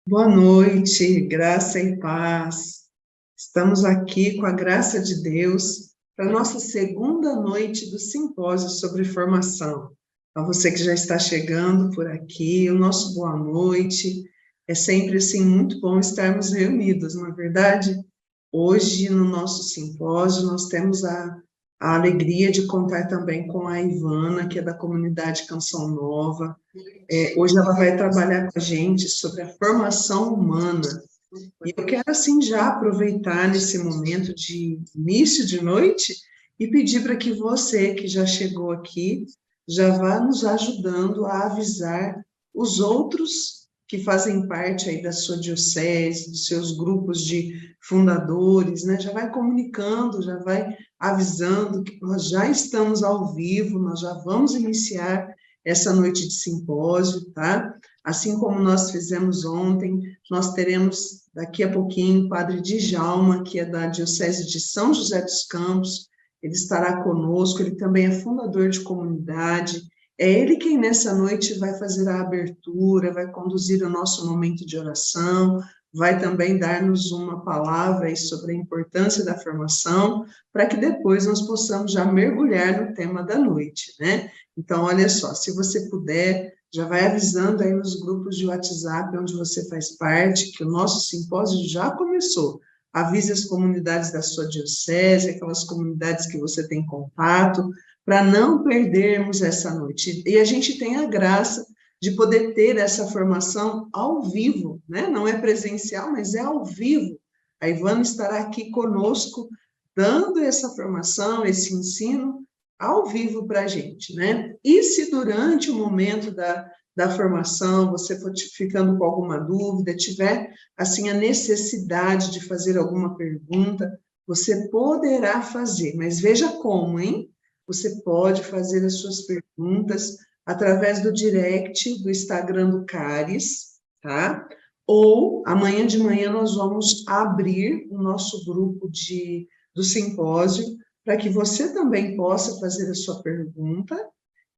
Boa noite, graça e paz. Estamos aqui com a graça de Deus para a nossa segunda noite do simpósio sobre formação. A você que já está chegando por aqui, o nosso boa noite. É sempre assim muito bom estarmos reunidos, não é verdade? Hoje, no nosso simpósio, nós temos a alegria de contar também com a Ivana, que é da comunidade Canção Nova. Hoje ela vai trabalhar com a gente sobre a formação humana. E eu quero, assim, já aproveitar nesse momento de início de noite e pedir para que você, que já chegou aqui, já vá nos ajudando a avisar os outros que fazem parte aí da sua diocese, dos seus grupos de fundadores, né? Já vai comunicando, já vai avisando que nós já estamos ao vivo, nós já vamos iniciar essa noite de simpósio, tá? Assim como nós fizemos ontem, nós teremos daqui a pouquinho o padre Djalma, que é da Diocese de São José dos Campos, ele estará conosco, ele também é fundador de comunidade, é ele quem nessa noite vai fazer a abertura, vai conduzir o nosso momento de oração, vai também dar-nos uma palavra aí sobre a importância da formação, para que depois nós possamos já mergulhar no tema da noite, né? Então, olha só, se você puder, já vai avisando aí nos grupos de WhatsApp onde você faz parte, que o nosso simpósio já começou. Avise as comunidades da sua diocese, aquelas comunidades que você tem contato, para não perdermos essa noite. E a gente tem a graça de poder ter essa formação ao vivo, né? Não é presencial, mas é ao vivo. A Ivana estará aqui conosco, dando essa formação, esse ensino, ao vivo para a gente, né? E se durante o momento da formação você for ficando com alguma dúvida, tiver, assim, a necessidade de fazer alguma pergunta, você poderá fazer, mas veja como, hein? Você pode fazer as suas perguntas através do direct do Instagram do Caris, tá? Ou amanhã de manhã nós vamos abrir o nosso grupo do simpósio para que você também possa fazer a sua pergunta.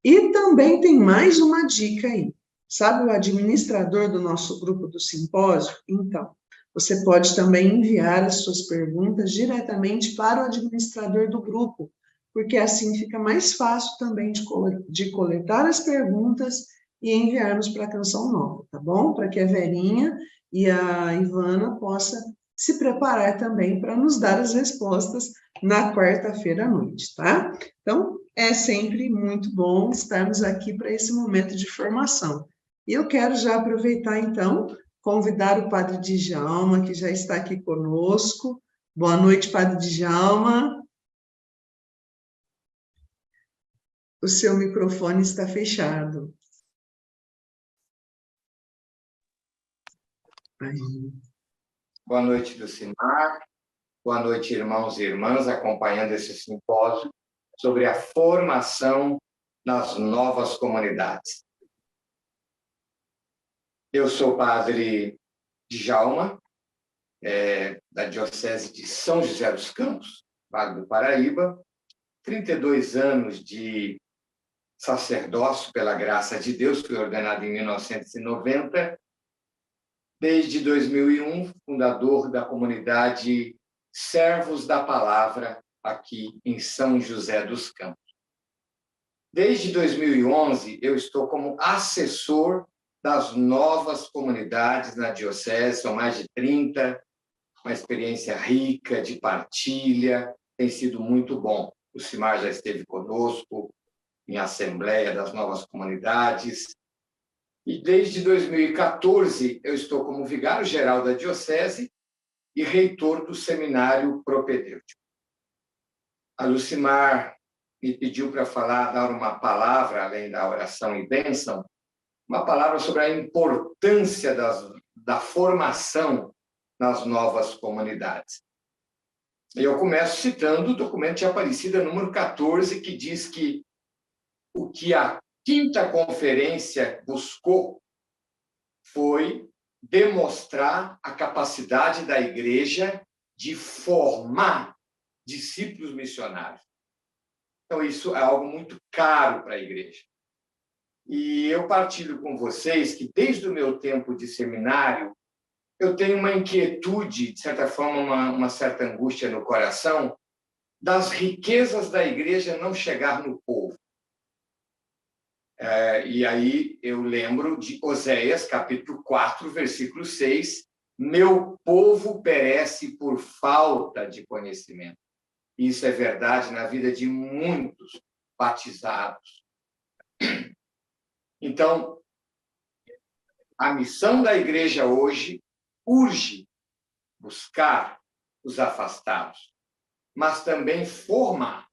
E também tem mais uma dica aí. Sabe o administrador do nosso grupo do simpósio? Então, você pode também enviar as suas perguntas diretamente para o administrador do grupo, porque assim fica mais fácil também de coletar as perguntas e enviarmos para a Canção Nova, tá bom? Para que a Verinha e a Ivana possam se preparar também para nos dar as respostas na quarta-feira à noite, tá? Então, é sempre muito bom estarmos aqui para esse momento de formação. E eu quero já aproveitar, então, convidar o Padre Djalma, que já está aqui conosco. Boa noite, Padre Djalma. O seu microfone está fechado. Aí. Boa noite, Lucimar. Boa noite, irmãos e irmãs, acompanhando esse simpósio sobre a formação nas novas comunidades. Eu sou o padre Djalma, da Diocese de São José dos Campos, Vale do Paraíba, 32 anos de sacerdócio pela graça de Deus, fui ordenado em 1990, desde 2001, fundador da comunidade Servos da Palavra, aqui em São José dos Campos. Desde 2011, eu estou como assessor das novas comunidades na Diocese, são mais de 30, uma experiência rica de partilha, tem sido muito bom. O Simar já esteve conosco em Assembleia das Novas Comunidades, e desde 2014 eu estou como vigário-geral da Diocese e reitor do Seminário Propedêutico. A Lucimar me pediu para dar uma palavra, além da oração e bênção, uma palavra sobre a importância da formação nas novas comunidades. E eu começo citando o documento de Aparecida número 14, que diz que o que a quinta conferência buscou foi demonstrar a capacidade da igreja de formar discípulos missionários. Então, isso é algo muito caro para a igreja. E eu partilho com vocês que, desde o meu tempo de seminário, eu tenho uma inquietude, de certa forma, uma certa angústia no coração, das riquezas da igreja não chegar no povo. E aí eu lembro de Oséias, capítulo 4, versículo 6, meu povo perece por falta de conhecimento. Isso é verdade na vida de muitos batizados. Então, a missão da igreja hoje urge buscar os afastados, mas também formar,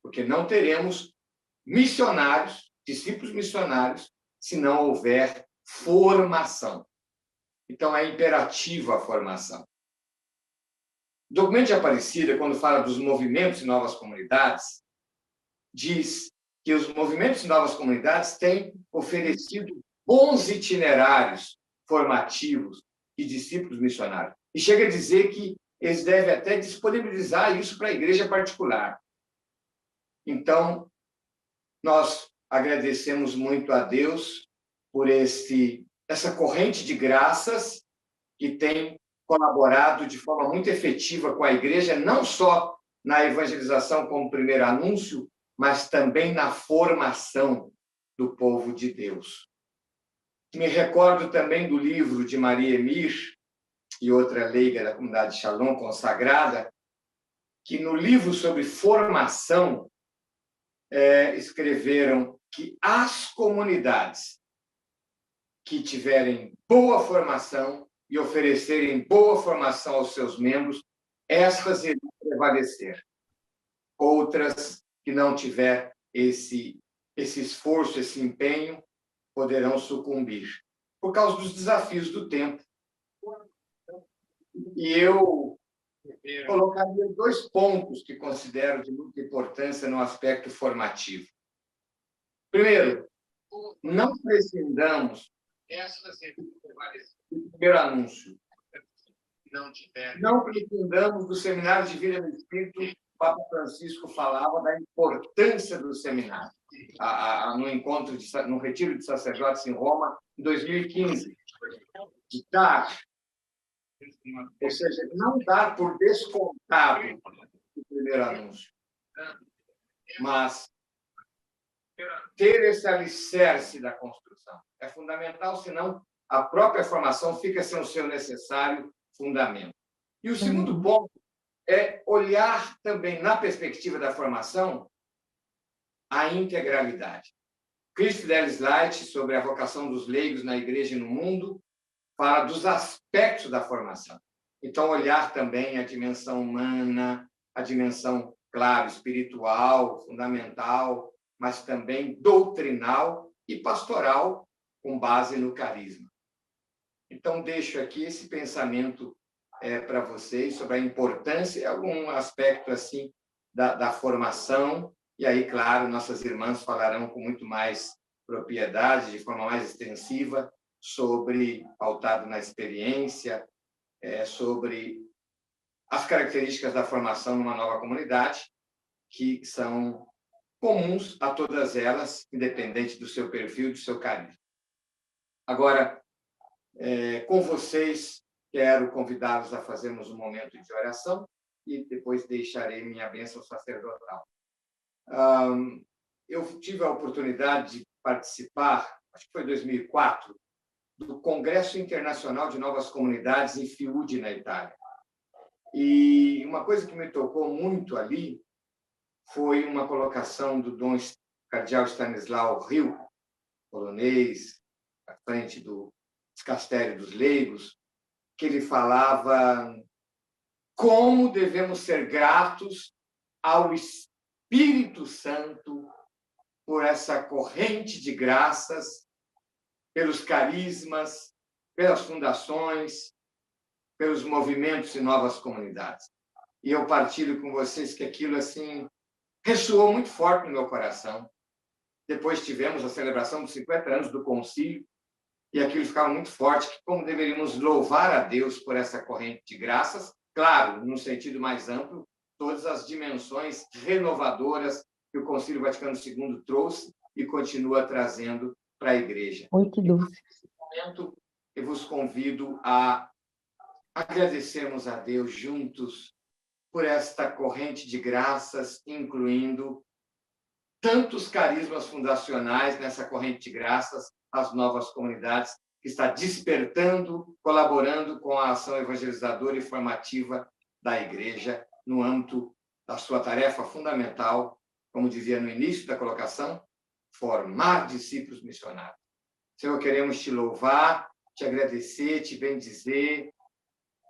porque não teremos missionários, discípulos missionários, se não houver formação. Então, é imperativa a formação. O documento de Aparecida, quando fala dos movimentos e novas comunidades, diz que os movimentos e novas comunidades têm oferecido bons itinerários formativos de discípulos missionários. E chega a dizer que eles devem até disponibilizar isso para a igreja particular. Então, nós agradecemos muito a Deus por essa corrente de graças que tem colaborado de forma muito efetiva com a igreja, não só na evangelização como primeiro anúncio, mas também na formação do povo de Deus. Me recordo também do livro de Maria Emir e outra leiga da comunidade Shalom consagrada, que no livro sobre formação escreveram que as comunidades que tiverem boa formação e oferecerem boa formação aos seus membros, estas irão prevalecer. Outras que não tiver esse esforço, esse empenho, poderão sucumbir, por causa dos desafios do tempo. E eu colocaria 2 pontos que considero de muita importância no aspecto formativo. Primeiro, não prescindamos do primeiro anúncio. Não prescindamos do seminário de vida no Espírito. O Papa Francisco falava da importância do seminário. No retiro de sacerdotes em Roma, em 2015. De dar, ou seja, não dar por descontado o primeiro anúncio, mas ter esse alicerce da construção. É fundamental, senão a própria formação fica sem o seu necessário fundamento. E o segundo ponto é olhar também, na perspectiva da formação, a integralidade. Chris Fidelis Light, sobre a vocação dos leigos na igreja e no mundo, fala dos aspectos da formação. Então, olhar também a dimensão humana, a dimensão, claro, espiritual, fundamental, mas também doutrinal e pastoral, com base no carisma. Então, deixo aqui esse pensamento para vocês sobre a importância, algum aspecto assim da formação, e aí, claro, nossas irmãs falarão com muito mais propriedade, de forma mais extensiva, pautado na experiência, sobre as características da formação numa nova comunidade, que são comuns a todas elas, independente do seu perfil, do seu carisma. Agora, com vocês, quero convidá-los a fazermos um momento de oração e depois deixarei minha bênção sacerdotal. Eu tive a oportunidade de participar, acho que foi em 2004, do Congresso Internacional de Novas Comunidades em Fiude, na Itália. E uma coisa que me tocou muito ali foi uma colocação do Dom Cardeal Stanislau Rio, polonês, à frente do Dicastério dos Leigos, que ele falava como devemos ser gratos ao Espírito Santo por essa corrente de graças, pelos carismas, pelas fundações, pelos movimentos e novas comunidades. E eu partilho com vocês que aquilo assim ressoou muito forte no meu coração. Depois tivemos a celebração dos 50 anos do concílio, e aquilo ficava muito forte, que como deveríamos louvar a Deus por essa corrente de graças, claro, no sentido mais amplo, todas as dimensões renovadoras que o Concílio Vaticano II trouxe e continua trazendo para a Igreja. Oi, que doce. Nesse momento, eu vos convido a agradecermos a Deus juntos por esta corrente de graças, incluindo tantos carismas fundacionais nessa corrente de graças, as novas comunidades, que está despertando, colaborando com a ação evangelizadora e formativa da Igreja no âmbito da sua tarefa fundamental, como dizia no início da colocação, formar discípulos missionários. Senhor, queremos te louvar, te agradecer, te bendizer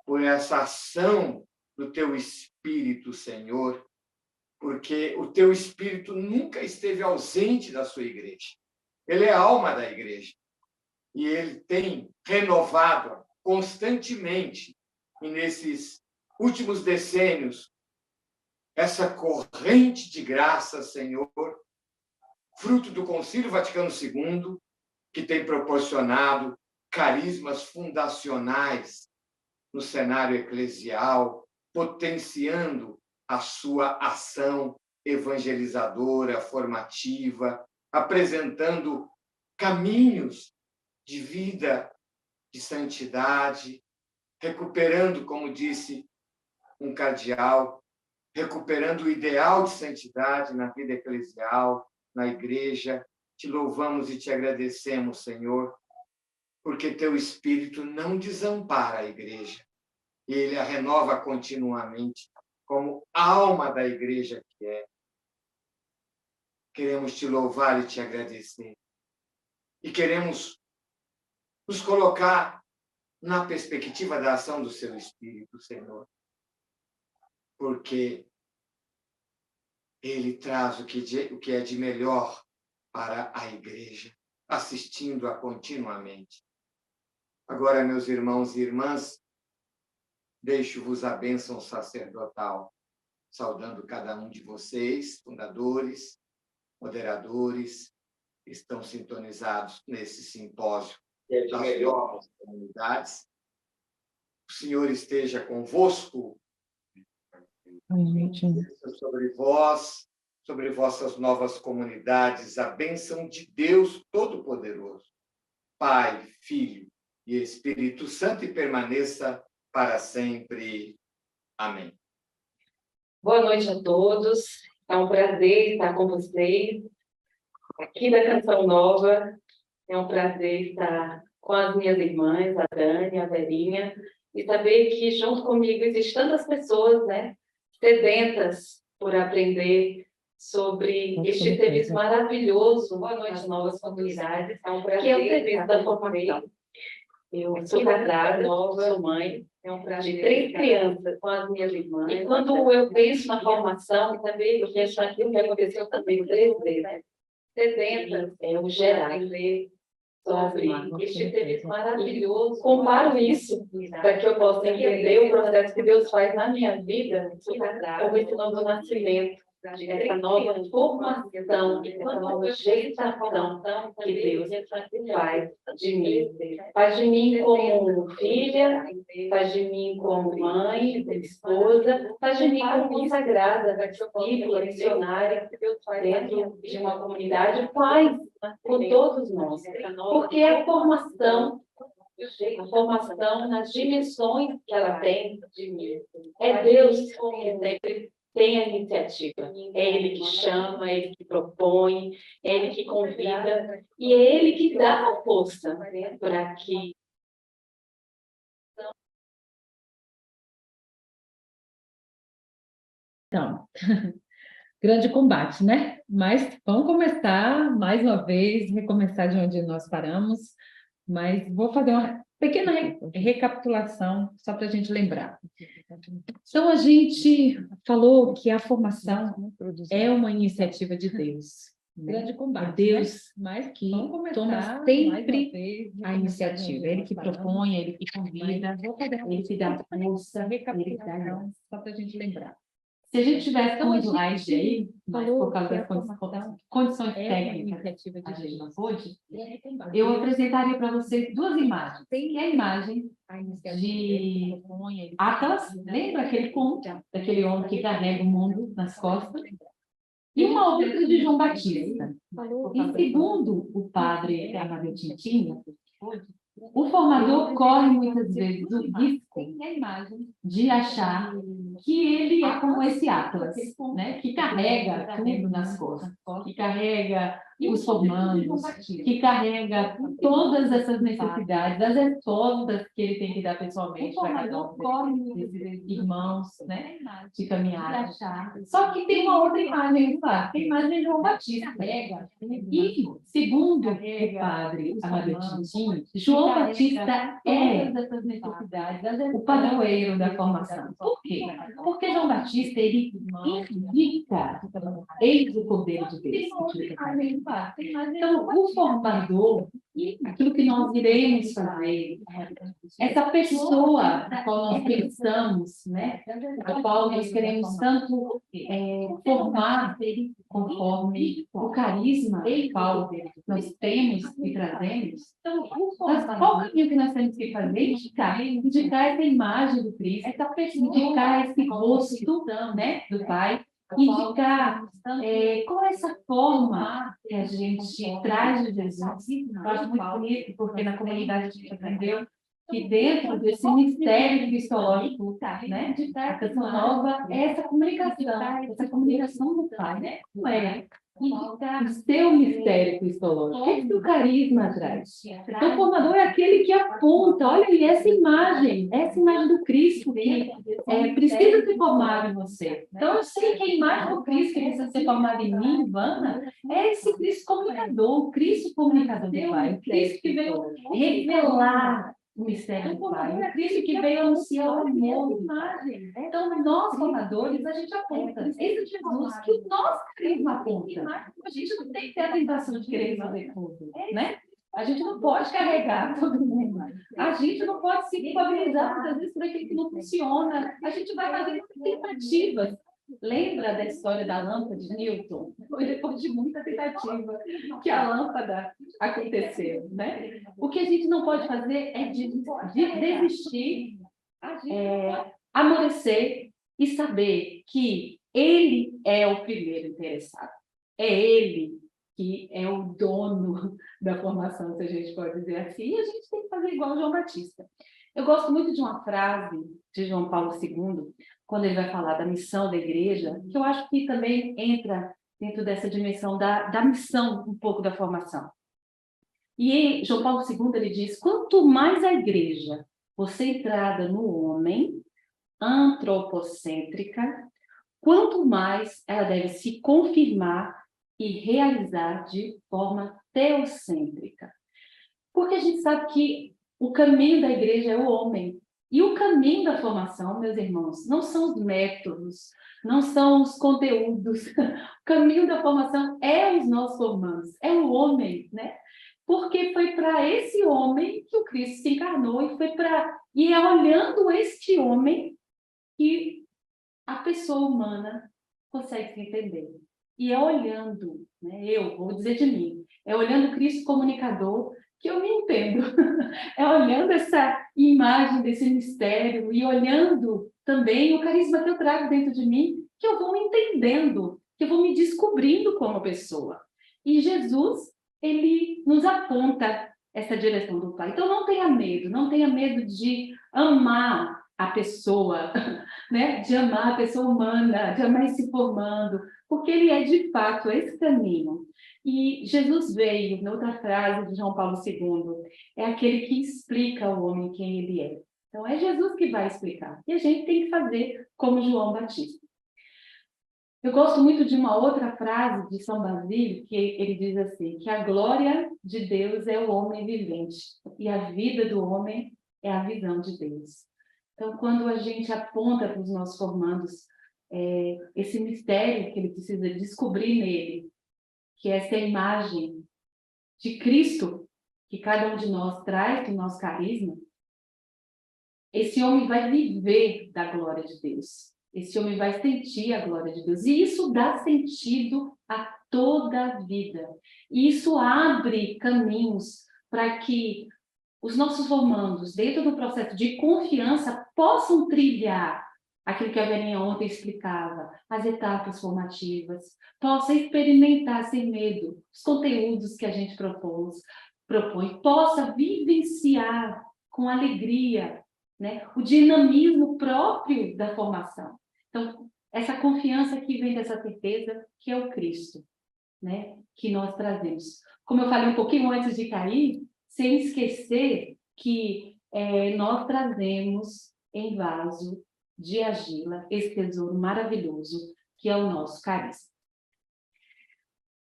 por essa ação do teu Espírito, Senhor, porque o teu Espírito nunca esteve ausente da sua igreja. Ele é a alma da igreja. E ele tem renovado constantemente, e nesses últimos decênios, essa corrente de graça, Senhor, fruto do Concílio Vaticano II, que tem proporcionado carismas fundacionais no cenário eclesial, potenciando a sua ação evangelizadora, formativa, apresentando caminhos de vida, de santidade, recuperando, como disse um cardeal, recuperando o ideal de santidade na vida eclesial, na igreja. Te louvamos e te agradecemos, Senhor, porque teu Espírito não desampara a igreja, e ele a renova continuamente, como alma da igreja que é. Queremos te louvar e te agradecer. E queremos nos colocar na perspectiva da ação do seu Espírito, Senhor. Porque ele traz o que é de melhor para a igreja, assistindo-a continuamente. Agora, meus irmãos e irmãs, deixo-vos a bênção sacerdotal, saudando cada um de vocês, fundadores, moderadores, que estão sintonizados nesse simpósio das melhores comunidades. O Senhor esteja convosco, sobre vós, sobre vossas novas comunidades, a bênção de Deus Todo-Poderoso, Pai, Filho e Espírito Santo, e permaneça para sempre. Amém. Boa noite a todos. É um prazer estar com vocês aqui da Canção Nova. É um prazer estar com as minhas irmãs, a Dani, a Verinha, e saber que junto comigo existem tantas pessoas, né, sedentas por aprender sobre este serviço maravilhoso nas novas comunidades, que é o serviço da formação. Eu sou casada, sou mãe de 3 crianças com as minhas irmãs. E quando eu penso na formação, também eu penso naquilo que aconteceu também 3 vezes. Sedentas, o geral, sobre este serviço maravilhoso. Comparo isso para que eu possa entender o processo que Deus faz na minha vida, como esse novo nascimento, essa nova formação, essa nova gestação que Deus faz de mim. Faz de mim como filha, faz de mim como mãe, esposa, faz de mim como consagrada, discípula, missionária, dentro de uma comunidade, faz por todos nós. Porque é a formação nas dimensões que ela tem de mim. É Deus que sempre tem a iniciativa. É Ele que chama, é Ele que propõe, é Ele que convida, e é Ele que dá a força para que então, grande combate, né? Mas vamos começar mais uma vez, recomeçar de onde nós paramos, mas vou fazer uma pequena recapitulação, só para a gente lembrar. Então, a gente falou que a formação é uma iniciativa de Deus. Grande combate, Deus, mas que toma sempre a iniciativa. Ele que propõe, ele que convida, ele que dá força, ele que dá, só para a gente lembrar. Se a gente tivesse com o slide aí, mas por causa das condições técnicas que a gente não pôde, eu apresentaria para vocês 2 imagens. Tem a imagem de Atlas, lembra aquele conto daquele homem que carrega o mundo nas costas? E uma outra de João Batista. E segundo o padre Amável Tintinha, O formador corre muitas vezes o risco de achar que ele é como esse Atlas, né? Que carrega tudo nas costas, que carrega os formandos, que carrega todas essas necessidades, as respostas que ele tem que dar pessoalmente para cada um desses irmãos, né? De caminhada. Só que tem uma outra imagem, claro, tem a imagem de João Batista. E, segundo o padre Amadeu Tintin, João Batista é o padroeiro da formação. Por quê? Porque João Batista, ele indica, eis o Cordeiro de Deus. Então, o formador, aquilo que nós iremos fazer, essa pessoa a qual nós pensamos, né, a qual nós queremos tanto formar conforme o carisma qual nós temos e trazemos, mas qual o caminho que nós temos que fazer? Indicar essa imagem do Cristo, indicar esse rosto, né, do Pai, indicar qual é essa forma que a gente traz de Jesus. Eu acho muito bonito, porque na comunidade a gente aprendeu que dentro desse mistério cristológico, né, a Canção Nova é essa comunicação do Pai, né? Não é o seu mistério cristológico. O que é que o carisma traz? Então, o formador é aquele que aponta, olha aí, essa imagem do Cristo que precisa ser formada em você. Então, eu sei que a imagem do Cristo que precisa ser formada em mim, Ivana, é esse Cristo comunicador, o Cristo comunicador do Pai, o Cristo que veio revelar o mistério do Pai, o Cristo que veio anunciar o amor do Pai. Então, nós, formadores, a gente aponta. Esse Jesus que o nosso carisma aponta. A gente não tem que ter a tentação de querer fazer tudo, né? A gente não pode carregar todo mundo. A gente não pode se culpabilizar muitas vezes por aquilo que não funciona. A gente vai fazer tentativas. Lembra da história da lâmpada de Newton? Foi depois de muita tentativa que a lâmpada aconteceu, né? O que a gente não pode fazer é desistir, amolecer e saber que ele é o primeiro interessado. É ele que é o dono da formação, se a gente pode dizer assim, e a gente tem que fazer igual João Batista. Eu gosto muito de uma frase de João Paulo II, quando ele vai falar da missão da igreja, que eu acho que também entra dentro dessa dimensão da missão, um pouco da formação. E João Paulo II, ele diz, quanto mais a igreja for centrada no homem, antropocêntrica, quanto mais ela deve se confirmar e realizar de forma teocêntrica. Porque a gente sabe que o caminho da igreja é o homem. E o caminho da formação, meus irmãos, não são os métodos, não são os conteúdos. O caminho da formação é os nossos formandos, é o homem, né? Porque foi para esse homem que o Cristo se encarnou e é olhando este homem que a pessoa humana consegue se entender. E é olhando, né? Eu vou dizer de mim, é olhando o Cristo comunicador que eu me entendo. É olhando essa imagem desse mistério e olhando também o carisma que eu trago dentro de mim, que eu vou me entendendo, que eu vou me descobrindo como pessoa. E Jesus, ele nos aponta essa direção do Pai. Então, não tenha medo de amar a pessoa, né? De amar a pessoa humana, de amar se formando, porque ele é, de fato, esse caminho. E Jesus veio, na outra frase de João Paulo II, é aquele que explica ao homem quem ele é. Então, é Jesus que vai explicar. E a gente tem que fazer como João Batista. Eu gosto muito de uma outra frase de São Basílio, que ele diz assim, que a glória de Deus é o homem vivente, e a vida do homem é a visão de Deus. Então, quando a gente aponta para os nossos formandos esse mistério que ele precisa descobrir nele, que é essa imagem de Cristo que cada um de nós traz do nosso carisma, esse homem vai viver da glória de Deus. Esse homem vai sentir a glória de Deus. E isso dá sentido a toda a vida. E isso abre caminhos para que os nossos formandos, dentro do processo de confiança, possam trilhar aquilo que a Verinha ontem explicava, as etapas formativas, possam experimentar sem medo os conteúdos que a gente propôs, propõe, possa vivenciar com alegria, né, o dinamismo próprio da formação. Então, essa confiança que vem dessa certeza que é o Cristo, né, que nós trazemos. Como eu falei um pouquinho antes de cair, sem esquecer que nós trazemos em vaso de argila esse tesouro maravilhoso que é o nosso carisma.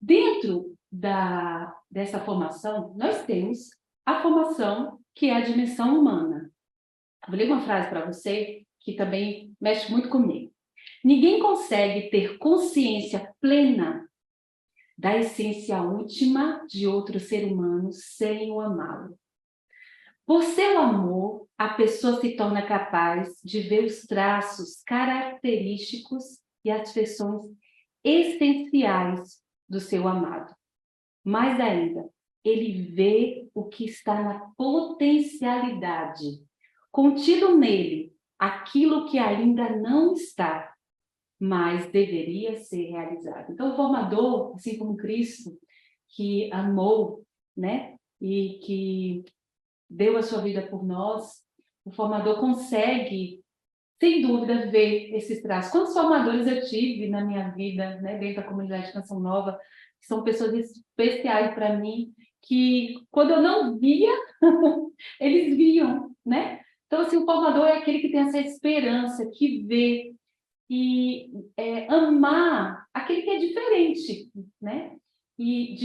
Dentro dessa formação, nós temos a formação que é a dimensão humana. Vou ler uma frase para você que também mexe muito comigo. Ninguém consegue ter consciência plena da essência última de outro ser humano sem o amá-lo. Por seu amor, a pessoa se torna capaz de ver os traços característicos e as expressões essenciais do seu amado. Mais ainda, ele vê o que está na potencialidade, contido nele, aquilo que ainda não está, mas deveria ser realizado. Então, o formador, assim como Cristo, que amou, né, e que deu a sua vida por nós, o formador consegue, sem dúvida, ver esses traços. Quantos formadores eu tive na minha vida, né, dentro da comunidade de Canção Nova, que são pessoas especiais para mim, que quando eu não via, eles viam, né? Então, assim, o formador é aquele que tem essa esperança, que vê e amar aquele que é diferente, né? E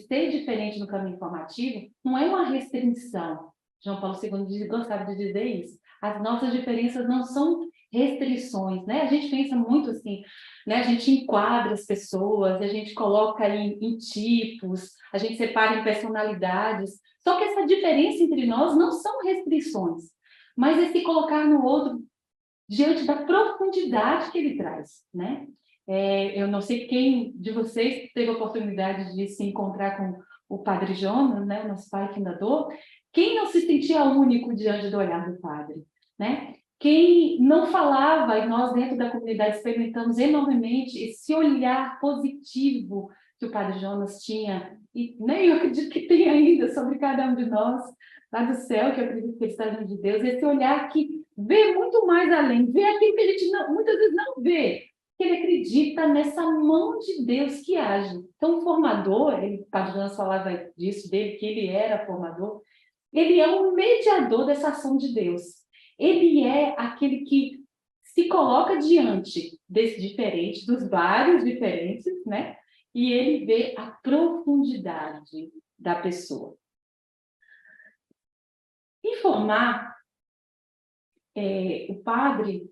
ser diferente no caminho formativo não é uma restrição. João Paulo II gostava de dizer isso. As nossas diferenças não são restrições, né? A gente pensa muito assim, né? A gente enquadra as pessoas, a gente coloca em tipos, a gente separa em personalidades. Só que essa diferença entre nós não são restrições, mas é se colocar no outro diante da profundidade que ele traz, né? Eu não sei quem de vocês teve a oportunidade de se encontrar com o Padre Jonas, né, o nosso pai fundador. Quem não se sentia único diante do olhar do Padre, né? Quem não falava, e nós dentro da comunidade experimentamos enormemente esse olhar positivo que o Padre Jonas tinha, e nem eu acredito que tem ainda sobre cada um de nós, lá do céu, que eu acredito que ele está junto de Deus, esse olhar que vê muito mais além, vê aquilo que a gente muitas vezes não vê, que ele acredita nessa mão de Deus que age. Então, o formador, o Padre Jonas falava disso, dele, que ele era formador, ele é um mediador dessa ação de Deus. Ele é aquele que se coloca diante desse diferente, dos vários diferentes, né? E ele vê a profundidade da pessoa. Informar, o padre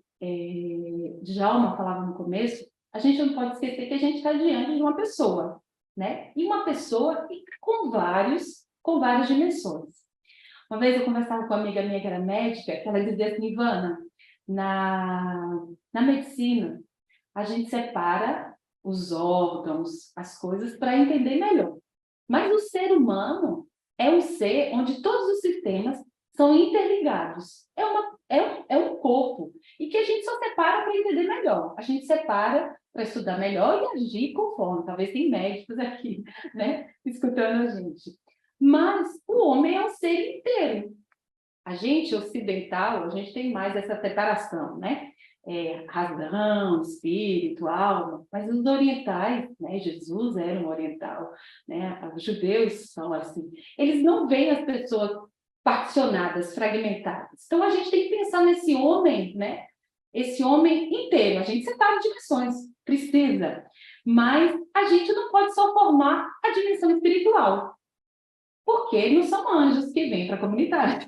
Djalma falava no começo, a gente não pode esquecer que a gente está diante de uma pessoa, né? E uma pessoa com várias dimensões. Uma vez eu conversava com uma amiga minha que era médica, que ela dizia assim, Ivana, na medicina, a gente separa os órgãos, as coisas, para entender melhor. Mas o ser humano é um ser onde todos os sistemas são interligados. É um corpo. E que a gente só separa para entender melhor. A gente separa para estudar melhor e agir conforme. Talvez tem médicos aqui, né, escutando a gente. Mas o homem é um ser inteiro. A gente ocidental, a gente tem mais essa separação, né? Razão, espírito, alma, mas os orientais, né? Jesus era um oriental, né? Os judeus são assim. Eles não veem as pessoas particionadas, fragmentadas. Então a gente tem que pensar nesse homem, né? Esse homem inteiro. A gente separa dimensões, precisa, mas a gente não pode só formar a dimensão espiritual, porque não são anjos que vêm para a comunidade,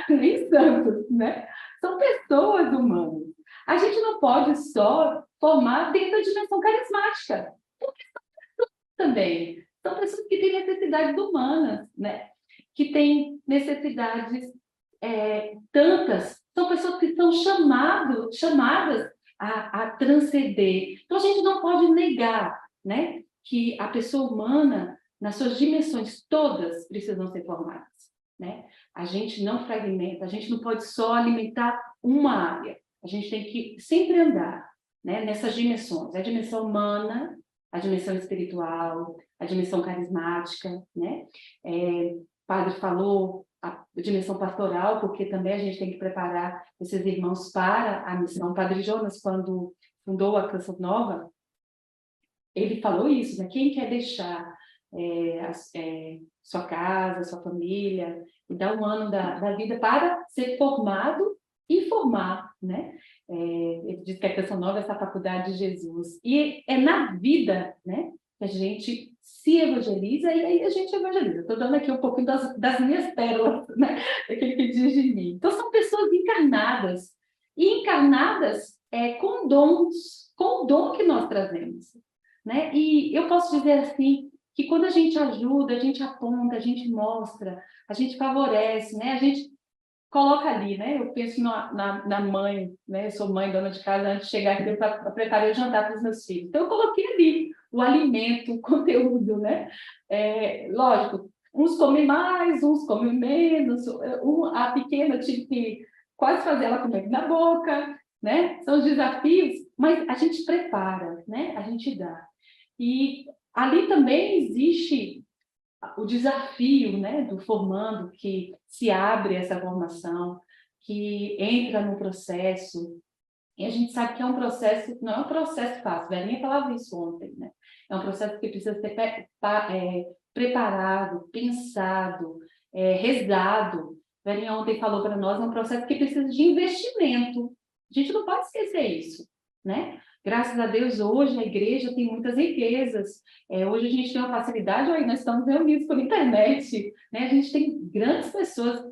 nem santos, né? São pessoas humanas. A gente não pode só formar dentro da dimensão carismática, porque são pessoas também. São pessoas que têm necessidades humanas, né? Que têm necessidades tantas. São pessoas que são chamadas a transcender. Então, a gente não pode negar, né, que a pessoa humana, nas suas dimensões todas, precisam ser formadas, né? A gente não fragmenta, a gente não pode só alimentar uma área. A gente tem que sempre andar, né, nessas dimensões. A dimensão humana, a dimensão espiritual, a dimensão carismática, né? O padre falou a dimensão pastoral, porque também a gente tem que preparar esses irmãos para a missão. O padre Jonas, quando fundou a Canção Nova, ele falou isso, né? Quem quer deixar sua casa, sua família, e dar um ano da vida para ser formado e formar, né? Ele diz que a Canção Nova é essa faculdade de Jesus. E é na vida, né, que a gente se evangeliza, e aí a gente evangeliza. Estou dando aqui um pouquinho das minhas pérolas, né? Daquele que diz de mim. Então, são pessoas encarnadas. E encarnadas com dons, com o dom que nós trazemos, né? E eu posso dizer assim, que quando a gente ajuda, a gente aponta, a gente mostra, a gente favorece, né? A gente coloca ali, né? Eu penso na mãe, né? Eu sou mãe, dona de casa, antes de chegar aqui, eu preparei o jantar para os meus filhos. Então, eu coloquei ali o alimento, o conteúdo, né? Lógico, uns comem mais, uns comem menos. A pequena, eu tive que quase fazer ela comer na boca, né? São os desafios, mas a gente prepara, né? A gente dá. E ali também existe o desafio, né, do formando, que se abre essa formação, que entra no processo, e a gente sabe que é um processo, não é um processo fácil, Belinha falava isso ontem, né? É um processo que precisa ser preparado, pensado, rezado. Belinha ontem falou para nós, é um processo que precisa de investimento. A gente não pode esquecer isso, né? Graças a Deus, hoje a igreja tem muitas riquezas. Hoje a gente tem uma facilidade, aí nós estamos reunidos pela internet, né? A gente tem grandes pessoas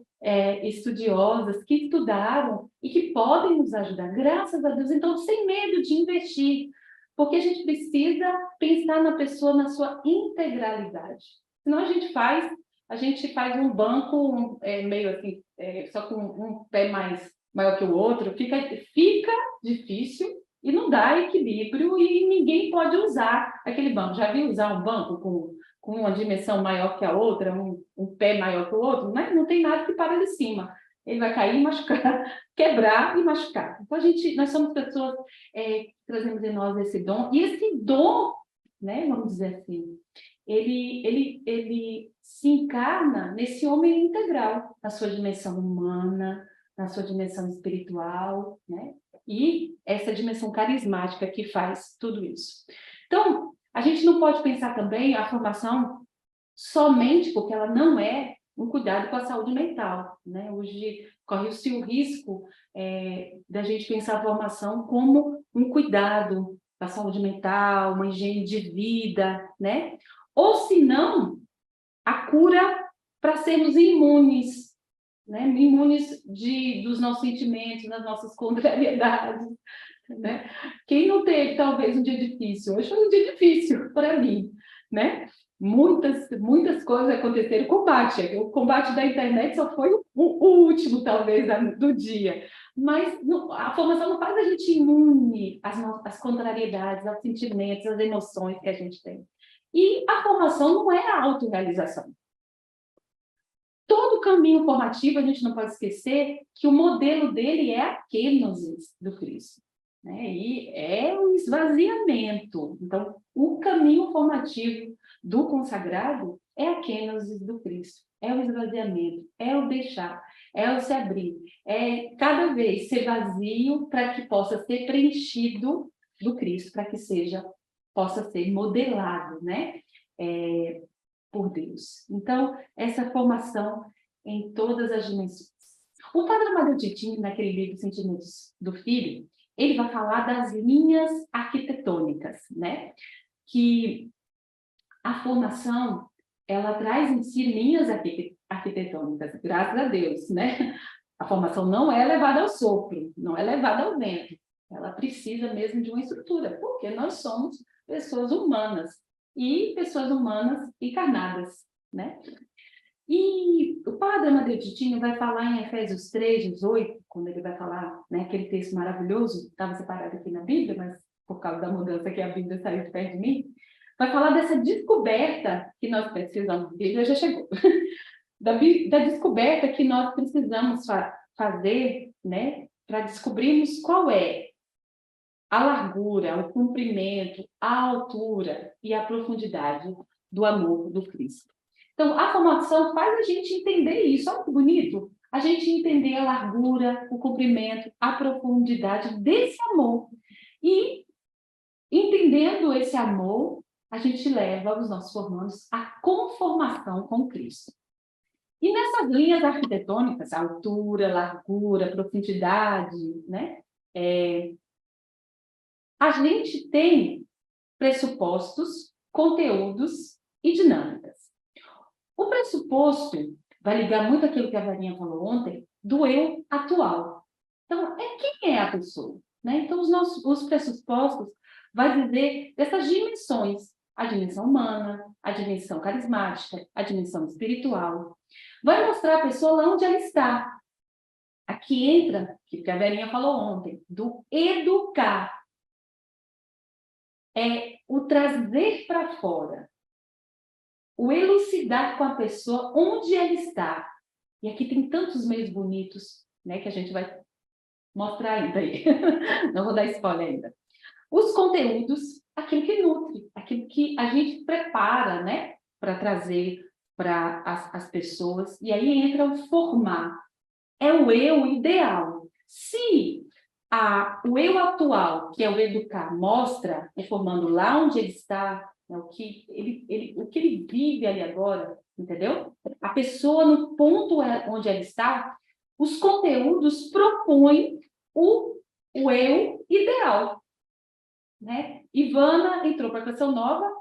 estudiosas que estudaram e que podem nos ajudar, graças a Deus. Então, sem medo de investir, porque a gente precisa pensar na pessoa na sua integralidade. Senão a gente faz um banco meio assim, só com um pé maior que o outro, fica difícil e não dá equilíbrio e ninguém pode usar aquele banco. Já viu usar um banco com uma dimensão maior que a outra, um pé maior que o outro? Né? Não tem nada que para de cima. Ele vai cair e machucar, quebrar e machucar. Então, nós somos pessoas que trazemos em nós esse dom. E esse dom, né, vamos dizer assim, ele se encarna nesse homem integral, na sua dimensão humana, na sua dimensão espiritual, né? E essa dimensão carismática que faz tudo isso. Então, a gente não pode pensar também a formação somente porque ela não é um cuidado com a saúde mental, né? Hoje corre-se o risco da gente pensar a formação como um cuidado com a saúde mental, uma higiene de vida, né? Ou, se não, a cura para sermos imunes, né? Imunes dos nossos sentimentos, das nossas contrariedades, né? Quem não teve, talvez, um dia difícil? Hoje foi um dia difícil para mim, né? Muitas coisas aconteceram. O combate da internet só foi o último, talvez, do dia. Mas a formação não faz a gente imune às contrariedades, aos sentimentos, às emoções que a gente tem. E a formação não é a autorrealização. Todo caminho formativo, a gente não pode esquecer que o modelo dele é a kenosis do Cristo, né? E é o esvaziamento. Então, o caminho formativo do consagrado é a kenosis do Cristo, é o esvaziamento, é o deixar, é o se abrir, é cada vez ser vazio para que possa ser preenchido do Cristo, para que possa ser modelado, né? Por Deus. Então, essa formação em todas as dimensões. O Padre Amadeu Titim, naquele livro Sentimentos do Filho, ele vai falar das linhas arquitetônicas, né? Que a formação, ela traz em si linhas arquitetônicas, graças a Deus, né? A formação não é levada ao sopro, não é levada ao vento. Ela precisa mesmo de uma estrutura, porque nós somos pessoas humanas, e pessoas humanas encarnadas, né? E o Padre Amadeu Titim vai falar em Efésios 3:18, quando ele vai falar, né, aquele texto maravilhoso, estava separado aqui na Bíblia, mas por causa da mudança que a Bíblia saiu de perto de mim, vai falar dessa descoberta que nós precisamos, a Bíblia já chegou, da descoberta que nós precisamos fazer, né, para descobrirmos qual é a largura, o comprimento, a altura e a profundidade do amor do Cristo. Então, a formação faz a gente entender isso. Olha que bonito! A gente entender a largura, o comprimento, a profundidade desse amor. E, entendendo esse amor, a gente leva os nossos formandos à conformação com Cristo. E nessas linhas arquitetônicas, altura, largura, profundidade, né? A gente tem pressupostos, conteúdos e dinâmicas. O pressuposto vai ligar muito aquilo que a Varinha falou ontem, do eu atual. Então, quem é a pessoa? Né? Então, os pressupostos vai dizer dessas dimensões, a dimensão humana, a dimensão carismática, a dimensão espiritual. Vai mostrar a pessoa lá onde ela está. Aqui entra, que a Varinha falou ontem, do educar. É o trazer para fora, o elucidar com a pessoa onde ela está. E aqui tem tantos meios bonitos, né, que a gente vai mostrar ainda aí. Não vou dar spoiler ainda. Os conteúdos, aquilo que nutre, aquilo que a gente prepara, né, para trazer para as pessoas. E aí entra o formar. É o eu ideal. Se o eu atual, que é o educar, mostra, formando lá onde ele está, né, o que ele vive ali agora, entendeu? A pessoa, no ponto onde ela está, os conteúdos propõem o eu ideal. Né? Ivana entrou para a Canção Nova,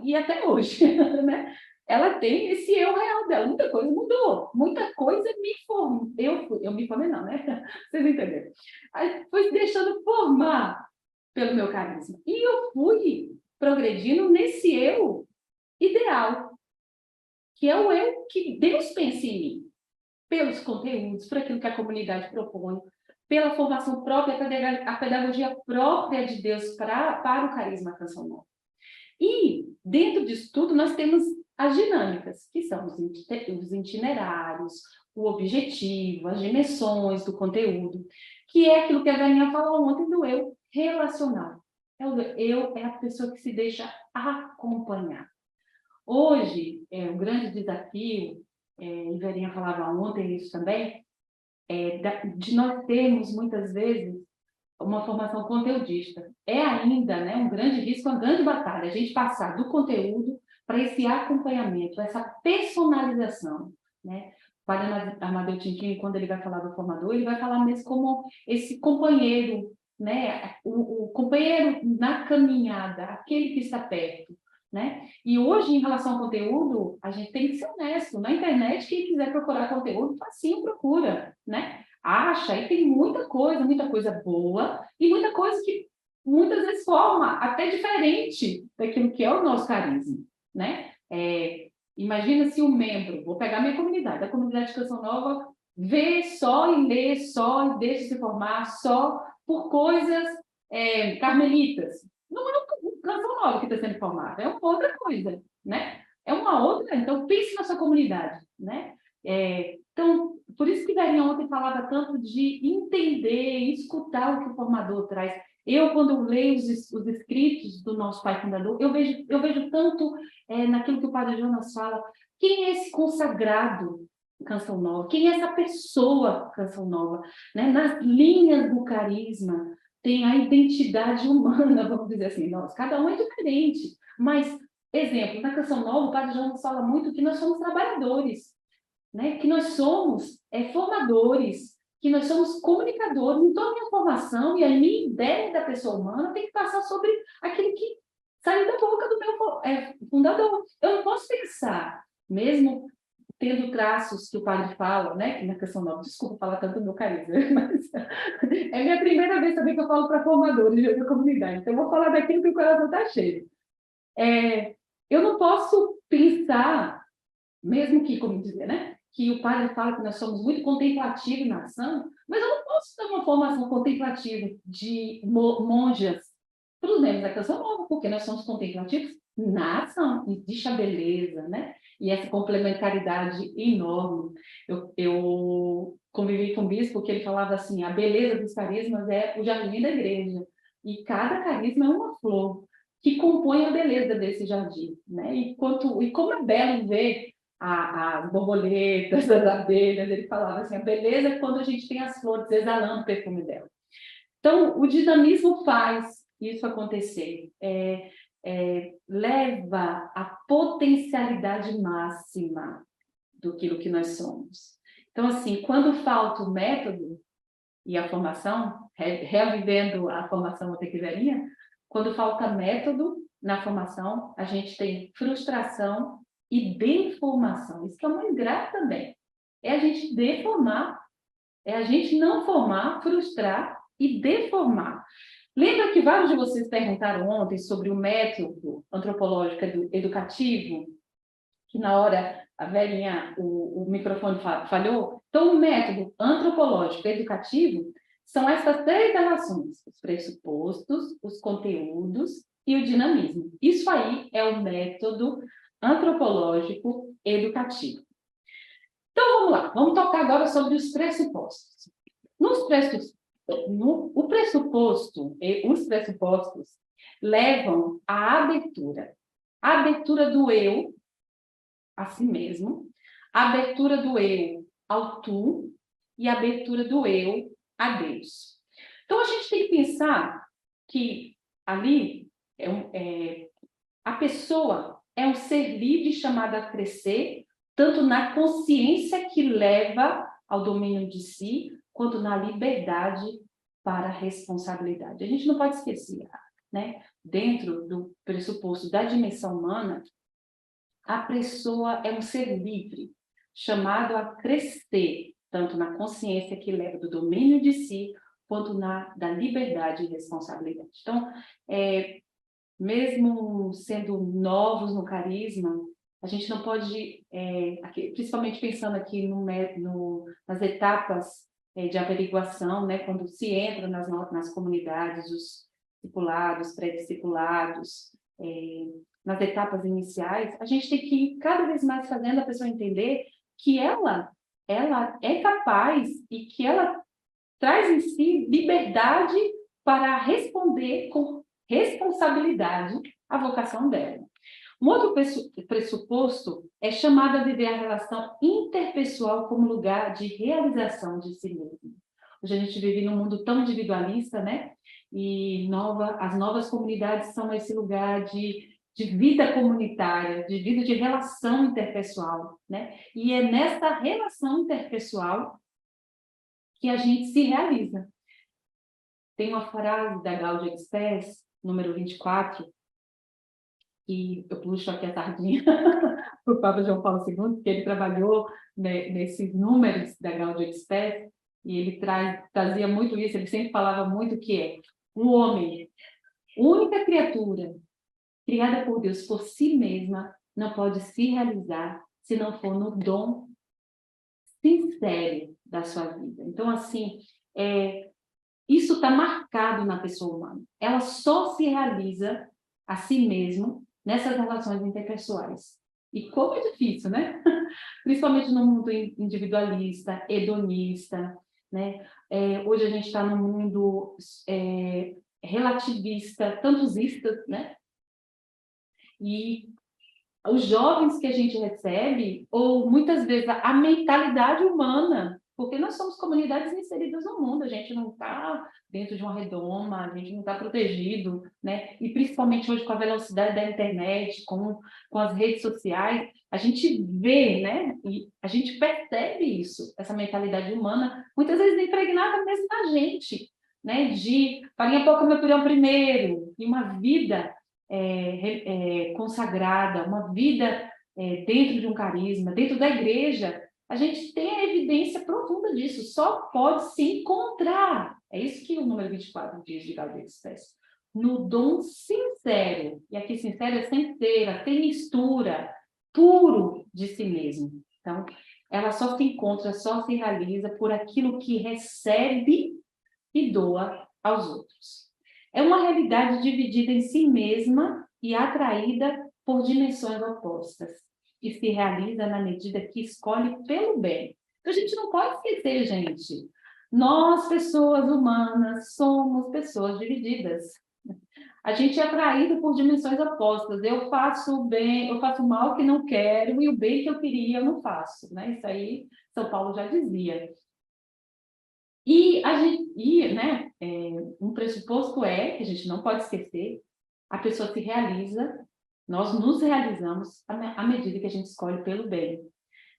e até hoje, né? Ela tem esse eu real dela. Muita coisa mudou, muita coisa me formou. Eu me formei não, né? Vocês entenderam? Aí foi deixando formar pelo meu carisma. E eu fui progredindo nesse eu ideal, que é o eu que Deus pensa em mim, pelos conteúdos, por aquilo que a comunidade propõe, pela formação própria, a pedagogia própria de Deus para o carisma Canção Nova. E, dentro disso tudo, nós temos as dinâmicas, que são os itinerários, o objetivo, as dimensões do conteúdo, que é aquilo que a Varinha falou ontem do eu relacional. Eu é a pessoa que se deixa acompanhar. Hoje, o grande desafio, e a Varinha falava ontem isso também, de nós termos, muitas vezes, uma formação conteudista. É ainda, né, um grande risco, uma grande batalha, a gente passar do conteúdo para esse acompanhamento, essa personalização. Né? O padre Amadeu Tintin, quando ele vai falar do formador, ele vai falar mesmo como esse companheiro, né, o companheiro na caminhada, aquele que está perto. Né? E hoje, em relação ao conteúdo, a gente tem que ser honesto. Na internet, quem quiser procurar conteúdo, facinho procura, né? Acha, e tem muita coisa boa, e muita coisa que muitas vezes forma até diferente daquilo que é o nosso carisma, né? Imagina se um membro, vou pegar minha comunidade, a comunidade de Canção Nova, vê só e lê só e deixa se formar só por coisas carmelitas. Não é o Canção Nova que está sendo formado, é uma outra coisa, né? É uma outra, então pense na sua comunidade, né? Então, por isso que Varinha ontem falava tanto de entender, escutar o que o formador traz. Eu, quando leio os escritos do nosso pai fundador, eu vejo tanto naquilo que o padre Jonas fala, quem é esse consagrado Canção Nova? Quem é essa pessoa Canção Nova? Né? Nas linhas do carisma, tem a identidade humana, vamos dizer assim. Cada um é diferente, mas, exemplo, na Canção Nova, o padre Jonas fala muito que nós somos trabalhadores. Né? Que nós somos formadores, que nós somos comunicadores. Então, a minha formação e a minha ideia da pessoa humana tem que passar sobre aquilo que saiu da boca do meu fundador. Eu não posso pensar, mesmo tendo traços que o padre fala, né? Que na Canção Nova, desculpa falar tanto do meu carisma, mas é minha primeira vez também que eu falo para formadores da comunidade. Então, eu vou falar daquilo que o coração está cheio. Eu não posso pensar, mesmo que, como dizer, né? Que o padre fala que nós somos muito contemplativos na ação, mas eu não posso ter uma formação contemplativa de monjas para os membros da Canção Nova, porque nós somos contemplativos na ação, existe a beleza, né? E essa complementaridade enorme. Eu convivi com o bispo que ele falava assim, a beleza dos carismas é o jardim da igreja, E cada carisma é uma flor que compõe a beleza desse jardim, né? E como é belo ver as borboletas, as abelhas. Ele falava assim, a beleza é quando a gente tem as flores exalando o perfume dela. Então, o dinamismo faz isso acontecer, leva à potencialidade máxima daquilo que nós somos. Então, assim, quando falta o método e a formação, revivendo a formação Montecchivelinha, quando falta método na formação, a gente tem frustração e deformação. Isso que é muito grave também. É a gente deformar, é a gente não formar, frustrar e deformar. Lembra que vários de vocês perguntaram ontem sobre o método antropológico educativo? Que na hora a velhinha, o microfone falhou. Então, o método antropológico educativo são essas 3 relações: os pressupostos, os conteúdos e o dinamismo. Isso aí é o método antropológico educativo. Então, vamos lá. Vamos tocar agora sobre os pressupostos. Os pressupostos levam à abertura. A abertura do eu a si mesmo, a abertura do eu ao tu e a abertura do eu a Deus. Então, a gente tem que pensar que ali a pessoa é um ser livre chamado a crescer, tanto na consciência que leva ao domínio de si, quanto na liberdade para a responsabilidade. A gente não pode esquecer, né? Dentro do pressuposto da dimensão humana, a pessoa é um ser livre, chamado a crescer, tanto na consciência que leva do domínio de si, quanto da liberdade e responsabilidade. Então, mesmo sendo novos no carisma, a gente não pode, principalmente pensando aqui nas etapas de averiguação, né, quando se entra nas comunidades, os discipulados, pré-discipulados, nas etapas iniciais, a gente tem que ir cada vez mais fazendo a pessoa entender que ela é capaz e que ela traz em si liberdade para responder com responsabilidade à vocação dela. Um outro pressuposto é chamado a viver a relação interpessoal como lugar de realização de si mesmo. Hoje a gente vive num mundo tão individualista, né? E as novas comunidades são esse lugar de vida comunitária, de vida de relação interpessoal, né? E é nessa relação interpessoal que a gente se realiza. Tem uma frase da Gaudium et Spes, número 24, e eu puxo aqui a sardinha para o Papa João Paulo II, porque ele trabalhou, né, nesses números da Gaudium et Spes, e ele trazia muito isso, ele sempre falava muito que o homem, única criatura criada por Deus por si mesma, não pode se realizar se não for no dom sincero da sua vida. Então, assim, isso está marcado na pessoa humana. Ela só se realiza a si mesma nessas relações interpessoais. E como é difícil, né? Principalmente no mundo individualista, hedonista, né? Hoje a gente está num mundo relativista, tantos istas, né? E os jovens que a gente recebe, ou muitas vezes a mentalidade humana, porque nós somos comunidades inseridas no mundo, a gente não está dentro de uma redoma, a gente não está protegido, né? E principalmente hoje com a velocidade da internet, com as redes sociais, a gente vê, né? E a gente percebe isso, essa mentalidade humana, muitas vezes impregnada mesmo na gente, né? De farinha pouca, meu pirão primeiro, e uma vida consagrada, uma vida dentro de um carisma, dentro da igreja, a gente tem a evidência profunda disso, só pode se encontrar. É isso que o número 24 diz de Gaudium et Spes. No dom sincero, e aqui sincero é sincera, sem mistura, puro de si mesmo. Então, ela só se encontra, só se realiza por aquilo que recebe e doa aos outros. É uma realidade dividida em si mesma e atraída por dimensões opostas, e se realiza na medida que escolhe pelo bem. Então, a gente não pode esquecer, gente, Nós, pessoas humanas, somos pessoas divididas. A gente é atraído por dimensões opostas. Eu faço o bem, eu faço o mal que não quero e o bem que eu queria eu não faço, né? Isso aí São Paulo já dizia. Né, um pressuposto é, que a gente não pode esquecer, a pessoa se realiza, nós nos realizamos à medida que a gente escolhe pelo bem.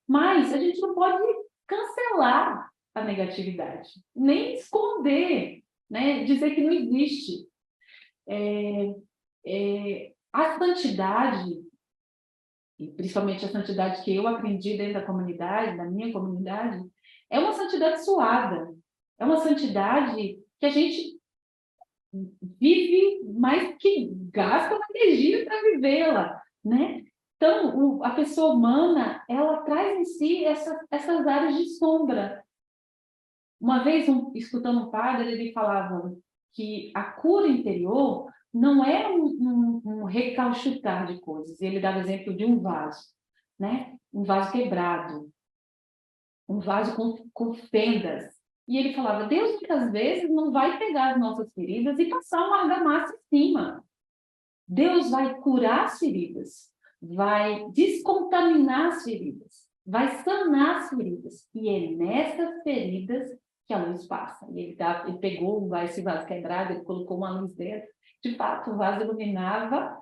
Mas a gente não pode cancelar a negatividade, nem esconder, né, dizer que não existe. A santidade, e principalmente a santidade que eu aprendi dentro da comunidade, da minha comunidade, é uma santidade suada, é uma santidade que a gente vive, mas que gasta uma energia para vivê-la, né? Então, a pessoa humana, ela traz em si essas áreas de sombra. Uma vez, escutando um padre, ele falava que a cura interior não é um recalchutar de coisas. Ele dava exemplo de um vaso, né? Um vaso quebrado, um vaso com fendas. E ele falava, Deus muitas vezes não vai pegar as nossas feridas e passar uma argamassa em cima. Deus vai curar as feridas, vai descontaminar as feridas, vai sanar as feridas. E é nessas feridas que a luz passa. E ele pegou esse vaso quebrado, ele colocou uma luz dentro. De fato, o vaso iluminava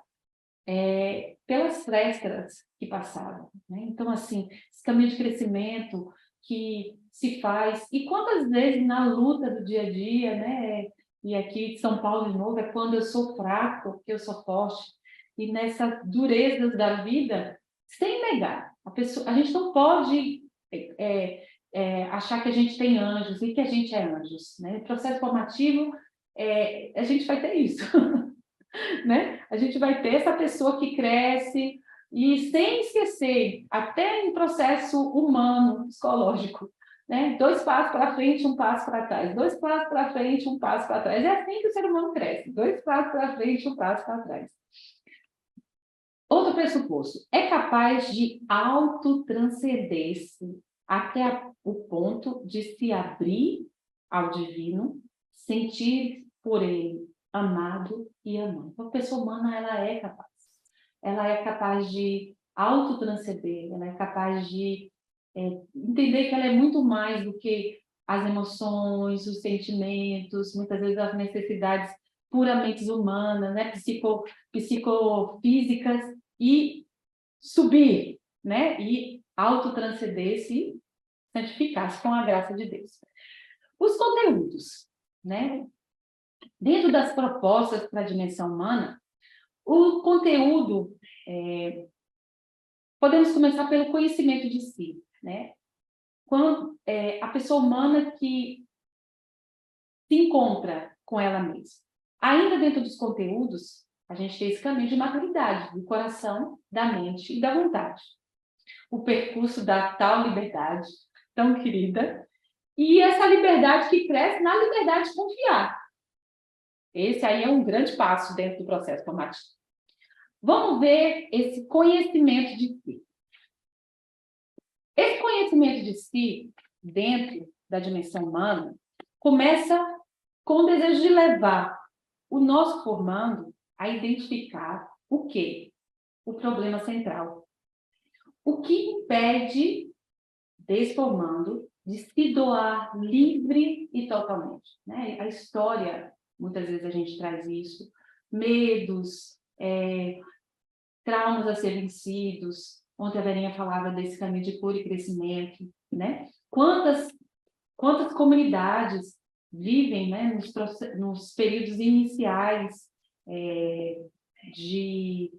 pelas frestas que passavam, né? Então, assim, esse caminho de crescimento que se faz, e quantas vezes na luta do dia a dia, né? E aqui de São Paulo de novo, é quando eu sou fraco, que eu sou forte, e nessas durezas da vida, sem negar, a gente não pode achar que a gente tem anjos e que a gente é anjos, né? No processo formativo, a gente vai ter isso. Né? A gente vai ter essa pessoa que cresce e sem esquecer, até em processo humano, psicológico, né? 2 passos para frente, 1 passo para trás. 2 passos para frente, 1 passo para trás. É assim que o ser humano cresce. 2 passos para frente, 1 passo para trás. Outro pressuposto. É capaz de autotranscender-se até o ponto de se abrir ao divino, sentir por ele amado e amado. A pessoa humana, ela é capaz. Ela é capaz de autotranscender, ela é capaz de entender que ela é muito mais do que as emoções, os sentimentos, muitas vezes as necessidades puramente humanas, né? Psicofísicas, e subir, né? E autotranscender-se e santificar-se com a graça de Deus. Os conteúdos, né? Dentro das propostas para a dimensão humana, o conteúdo, podemos começar pelo conhecimento de si, né? Quando a pessoa humana que se encontra com ela mesma. Ainda dentro dos conteúdos, a gente tem esse caminho de maturidade, do coração, da mente e da vontade. O percurso da tal liberdade, tão querida, e essa liberdade que cresce na liberdade de confiar. Esse aí é um grande passo dentro do processo formativo. Vamos ver esse conhecimento de si. Esse conhecimento de si, dentro da dimensão humana, começa com o desejo de levar o nosso formando a identificar o quê? O problema central. O que impede desse formando de se doar livre e totalmente, né? A história, muitas vezes a gente traz isso, medos, traumas a ser vencidos. Ontem a Verinha falava desse caminho de cura e crescimento, né? Quantas comunidades vivem, né, nos períodos iniciais de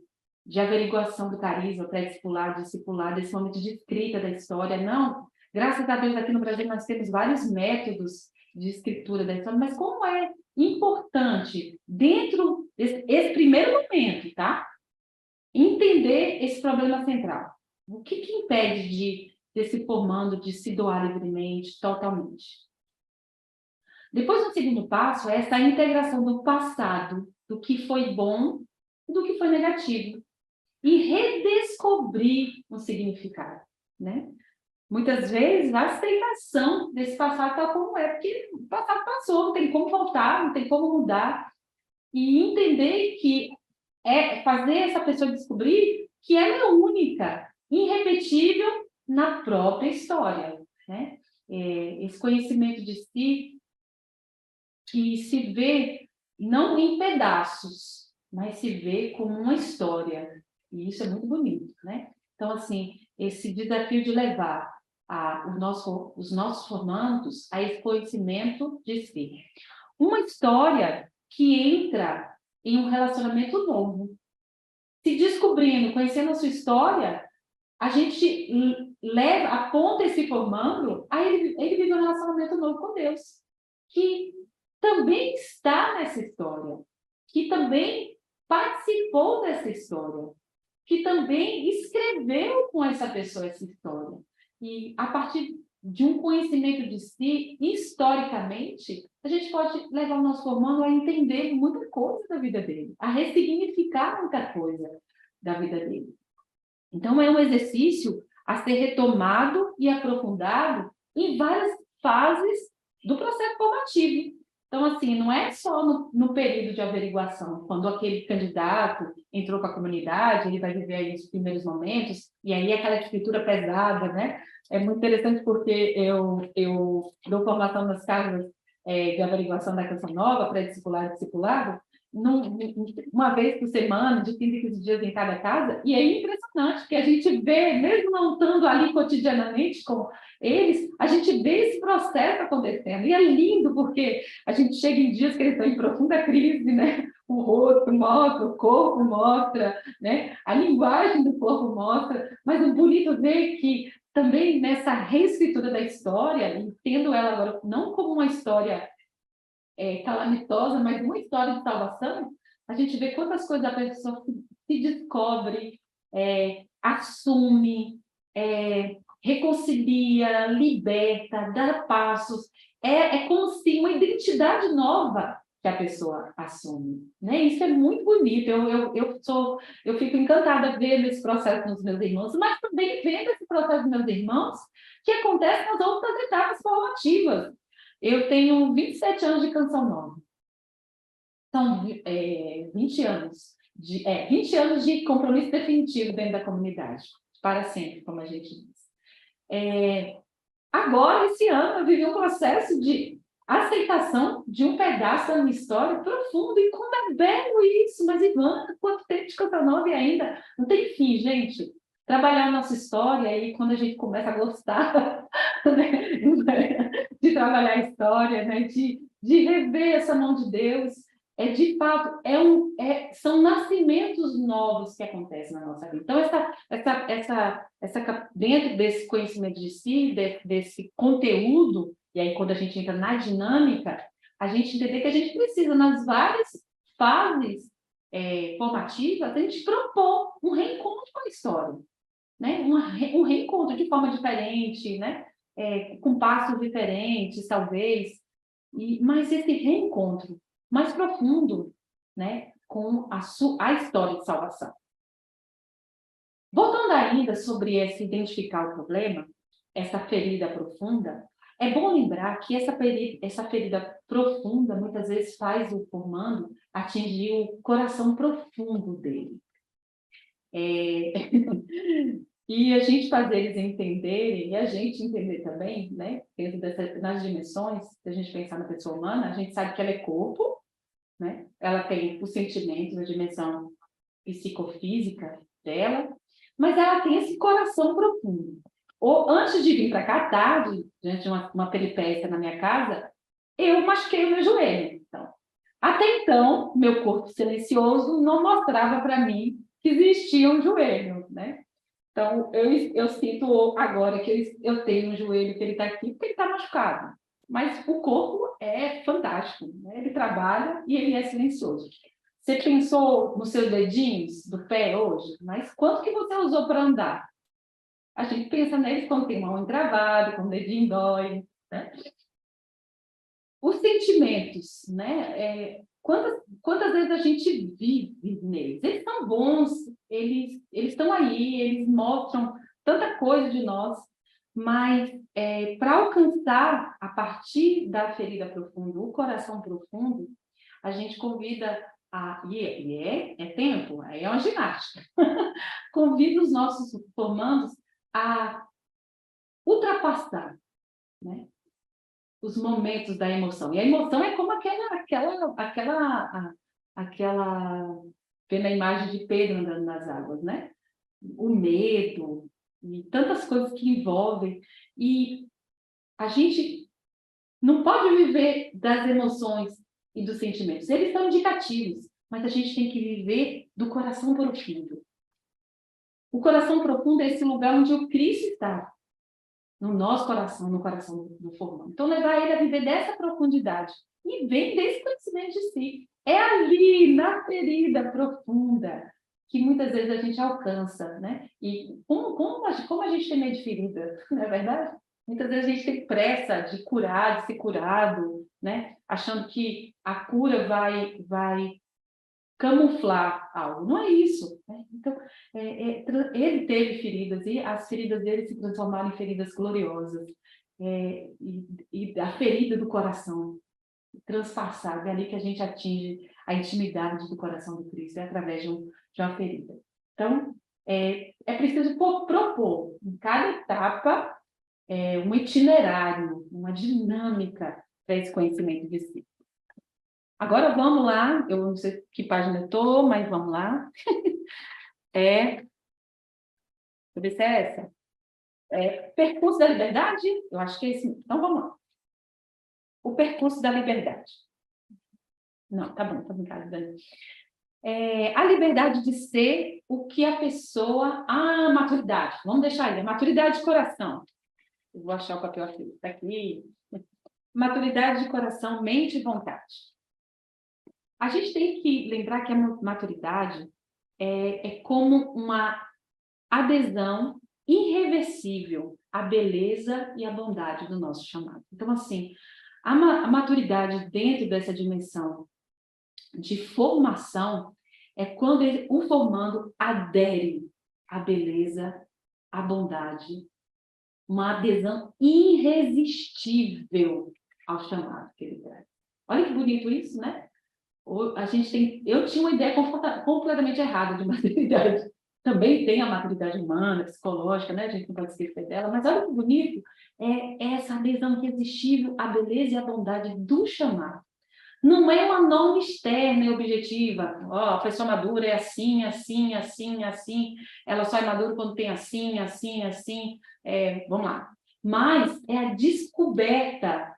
averiguação do carisma, pré-discipular, discipular, desse momento de escrita da história. Não, graças a Deus aqui no Brasil nós temos vários métodos de escritura da história, mas como é importante, dentro desse primeiro momento, tá? Entender esse problema central. O que impede desse formando de se doar livremente, totalmente? Depois, o segundo passo é essa integração do passado, do que foi bom e do que foi negativo, e redescobrir um significado, né? muitas vezes, a aceitação desse passado tal como é, porque o passado passou, não tem como voltar, não tem como mudar. E entender que é fazer essa pessoa descobrir que ela é única, irrepetível na própria história, né? Esse conhecimento de si, que se vê não em pedaços, mas se vê como uma história. E isso é muito bonito, né? Então, assim, esse desafio de levar os nossos formandos a esse conhecimento de si. Uma história que entra em um relacionamento novo. Se descobrindo, conhecendo a sua história, a gente aponta esse formando a ele vive um relacionamento novo com Deus, que também está nessa história, que também participou dessa história, que também escreveu com essa pessoa essa história. E a partir de um conhecimento de si, historicamente, a gente pode levar o nosso formando a entender muita coisa da vida dele, a ressignificar muita coisa da vida dele. Então, é um exercício a ser retomado e aprofundado em várias fases do processo formativo. Então, assim, não é só no período de averiguação, quando aquele candidato entrou para a comunidade, ele vai viver aí os primeiros momentos, e aí aquela escritura pesada, né? É muito interessante porque eu dou formação nas casas de averiguação da Canção Nova, pré-discipulado e discipulado, uma vez por semana, de 15 em 15 dias em cada casa, e é impressionante que a gente vê, mesmo não estando ali cotidianamente com eles, a gente vê esse processo acontecendo, e é lindo porque a gente chega em dias que eles estão em profunda crise, né? O rosto mostra, o corpo mostra, né? A linguagem do corpo mostra, mas o bonito ver que também nessa reescritura da história, entendo ela agora não como uma história calamitosa, mas uma história de salvação, a gente vê quantas coisas a pessoa se descobre, assume, reconcilia, liberta, dá passos. É como se uma identidade nova que a pessoa assume, né? Isso é muito bonito. Eu fico encantada vendo esse processo nos meus irmãos, mas também vendo esse processo dos meus irmãos que acontece nas outras etapas formativas. Eu tenho 27 anos de Canção Nova. São 20 anos 20 anos de compromisso definitivo dentro da comunidade, para sempre, como a gente diz. Agora, esse ano, eu vivi um processo de aceitação de um pedaço da minha história profundo, e como é belo isso, mas Ivana, quanto tempo de Canção Nova e ainda não tem fim, gente. Trabalhar a nossa história, e quando a gente começa a gostar né, de trabalhar a história, né, de rever essa mão de Deus, de fato, são nascimentos novos que acontecem na nossa vida. Então, dentro desse conhecimento de si, desse conteúdo, e aí quando a gente entra na dinâmica, a gente entender que a gente precisa, nas várias fases formativas, a gente propor um reencontro com a história, né? Um reencontro de forma diferente, né? Com passos diferentes, talvez, mas esse reencontro mais profundo, né? Com a história de salvação. Voltando ainda sobre esse identificar o problema, essa ferida profunda, é bom lembrar que essa ferida profunda muitas vezes faz o formando atingir o coração profundo dele. E a gente fazer eles entenderem, e a gente entender também, né, dentro das dimensões, se a gente pensar na pessoa humana, a gente sabe que ela é corpo, né? Ela tem os sentimentos, a dimensão psicofísica dela, mas ela tem esse coração profundo. Antes de vir para cá, tarde, diante de uma peripécia na minha casa, eu machuquei o meu joelho. Então, até então, meu corpo silencioso não mostrava para mim que existia um joelho, né? Então, eu sinto agora que eu tenho um joelho que ele está aqui porque ele está machucado. Mas o corpo é fantástico, né? Ele trabalha e ele é silencioso. Você pensou nos seus dedinhos do pé hoje? Mas quanto que você usou para andar? A gente pensa neles quando tem mão entravada, quando o dedinho dói, né? Os sentimentos, né? Quantas vezes a gente vive neles? Eles são bons, eles estão aí, eles mostram tanta coisa de nós, Mas, para alcançar, a partir da ferida profunda, o coração profundo, a gente convida é tempo, aí é uma ginástica. Convida os nossos formandos a ultrapassar, né, os momentos da emoção. E a emoção é como vendo a imagem de Pedro andando nas águas, né? O medo e tantas coisas que envolvem. E a gente não pode viver das emoções e dos sentimentos. Eles são indicativos, mas a gente tem que viver do coração profundo. O coração profundo é esse lugar onde o Cristo está, no nosso coração, no coração do formando. Então, levar ele a viver dessa profundidade. E vem desse conhecimento de si. É ali, na ferida profunda, que muitas vezes a gente alcança, né? E como a gente tem medo de ferida, não é verdade? Muitas vezes a gente tem pressa de curar, de ser curado, né? Achando que a cura vai camuflar algo. Não é isso, né? Então, ele teve feridas e as feridas dele se transformaram em feridas gloriosas. E a ferida do coração transpassada, é ali que a gente atinge a intimidade do coração do Cristo, é através de uma ferida. Então, é preciso propor em cada etapa um itinerário, uma dinâmica para esse conhecimento de si. Agora vamos lá, eu não sei que página eu estou, mas vamos lá. Deixa eu ver se é essa. Percurso da liberdade? Eu acho que é esse. Então vamos lá. O percurso da liberdade. Não, tá bom, tá brincando, Dani. A liberdade de ser o que a pessoa... maturidade. Vamos deixar aí. Maturidade de coração. Eu vou achar o papel aqui. Está aqui. Maturidade de coração, mente e vontade. A gente tem que lembrar que a maturidade é como uma adesão irreversível à beleza e à bondade do nosso chamado. Então, assim, a maturidade dentro dessa dimensão de formação é quando o formando adere à beleza, à bondade, uma adesão irresistível ao chamado que ele traz. Olha que bonito isso, né? Eu tinha uma ideia completamente errada de maturidade. Também tem a maturidade humana, psicológica, né? A gente não pode esquecer dela, mas olha que bonito, é essa adesão irresistível à beleza e à bondade do chamado. Não é uma norma externa e objetiva. A pessoa madura é assim, assim, assim, assim. Ela só é madura quando tem assim, assim, assim. Vamos lá. Mas é a descoberta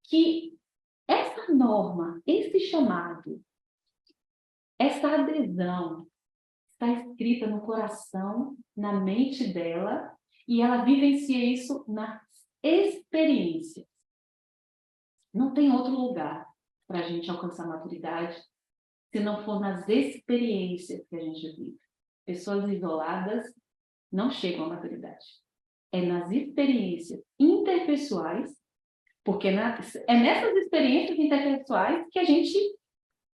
que essa norma, esse chamado, essa adesão está escrita no coração, na mente dela, e ela vivencia isso nas experiências. Não tem outro lugar para a gente alcançar a maturidade se não for nas experiências que a gente vive. Pessoas isoladas não chegam à maturidade. É nas experiências interpessoais, porque é nessas experiências interpessoais que a gente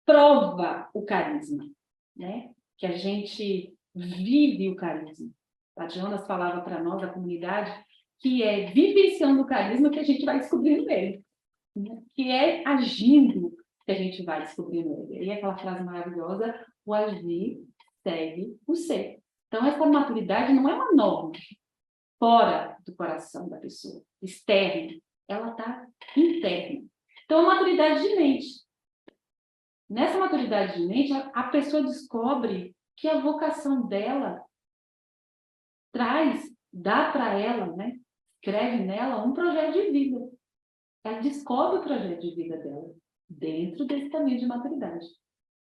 prova o carisma, né? Que a gente vive o carisma. A Jonas falava para nós, da comunidade, que é vivenciando o carisma que a gente vai descobrindo ele, né? Que é agindo que a gente vai descobrindo ele. E aquela frase maravilhosa, o agir segue o ser. Então, essa maturidade não é uma norma fora do coração da pessoa, externa. Ela está interna. Então, a maturidade de mente. Nessa maturidade de mente, a pessoa descobre que a vocação dela dá para ela, né? Escreve nela um projeto de vida. Ela descobre o projeto de vida dela dentro desse caminho de maturidade.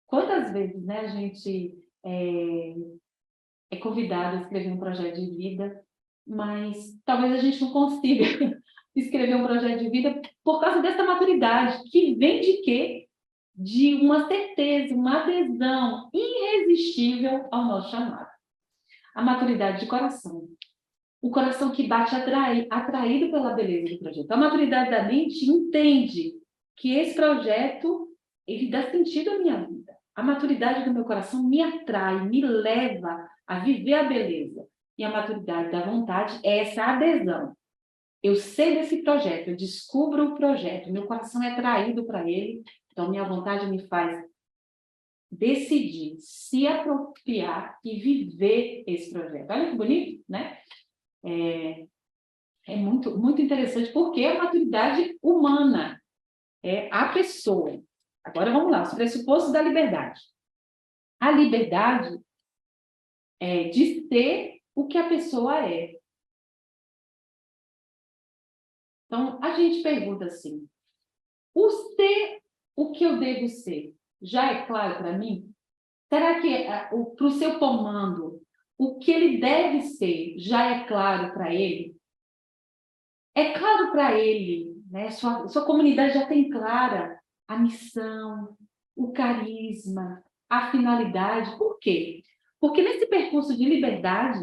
Quantas vezes, né, a gente é convidado a escrever um projeto de vida, mas talvez a gente não consiga escrever um projeto de vida por causa dessa maturidade, que vem de quê? De uma certeza, uma adesão irresistível ao nosso chamado. A maturidade de coração. O coração que bate atraído pela beleza do projeto. A maturidade da mente entende que esse projeto, ele dá sentido à minha vida. A maturidade do meu coração me atrai, me leva a viver a beleza. E a maturidade da vontade é essa adesão eu sei desse projeto, eu descubro o projeto, meu coração é atraído para ele, então minha vontade me faz decidir se apropriar e viver esse projeto. Olha que bonito, né? É muito, muito interessante, porque a maturidade humana é a pessoa. Agora vamos lá, os pressupostos da liberdade. A liberdade é de ser o que a pessoa é. Então, a gente pergunta assim, o ser o que eu devo ser, já é claro para mim? Será que para o seu comando, o que ele deve ser, já é claro para ele? É claro para ele, né? Sua comunidade já tem clara a missão, o carisma, a finalidade. Por quê? Porque nesse percurso de liberdade,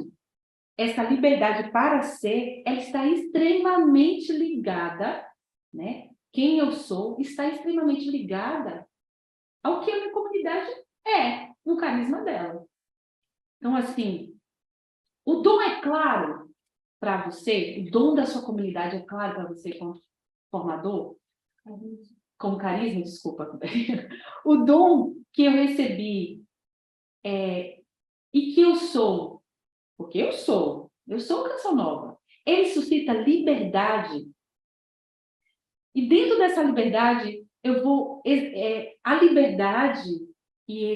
essa liberdade para ser, ela está extremamente ligada, né? Quem eu sou está extremamente ligada ao que a minha comunidade é, no carisma dela. Então, assim, o dom é claro para você, o dom da sua comunidade é claro para você como formador? Como carisma, desculpa. O dom que eu recebi e que eu sou, porque eu sou Canção Nova, ele suscita liberdade. E dentro dessa liberdade, eu vou... a liberdade e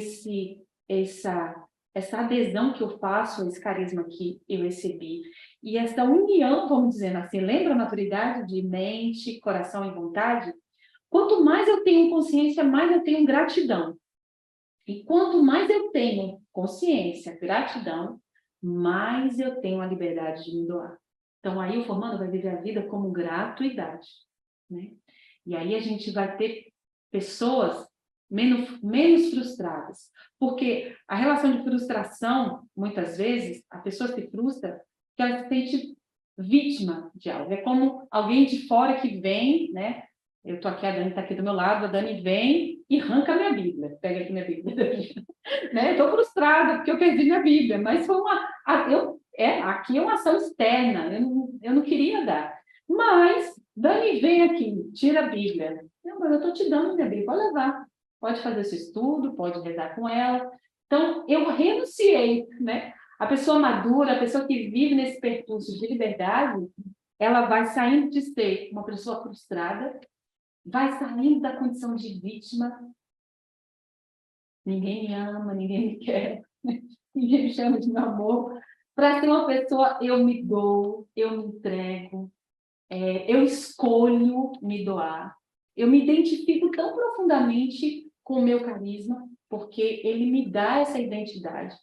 essa adesão que eu faço a esse carisma que eu recebi, e essa união, vamos dizer assim, lembra a maturidade de mente, coração e vontade? Quanto mais eu tenho consciência, mais eu tenho gratidão. E quanto mais eu tenho consciência, gratidão, mais eu tenho a liberdade de me doar. Então, aí o formando vai viver a vida como gratuidade, né? E aí a gente vai ter pessoas menos frustradas. Porque a relação de frustração, muitas vezes, a pessoa se frustra porque ela se sente vítima de algo. É como alguém de fora que vem, né? Eu estou aqui, a Dani está aqui do meu lado, a Dani vem e arranca a minha Bíblia. Pega aqui minha Bíblia. Né? Estou frustrada porque eu perdi minha Bíblia, mas foi aqui é uma ação externa, eu não queria dar. Mas, Dani, vem aqui, tira a Bíblia. Não, mas eu estou te dando minha Bíblia, pode levar. Pode fazer seu estudo, pode rezar com ela. Então, eu renunciei, né? A pessoa madura, a pessoa que vive nesse percurso de liberdade, ela vai saindo de ser uma pessoa frustrada, vai saindo da condição de vítima. Ninguém me ama, ninguém me quer, ninguém me chama de meu amor. Para ser uma pessoa, eu me dou, eu me entrego, eu escolho me doar. Eu me identifico tão profundamente com o meu carisma, porque ele me dá essa identidade,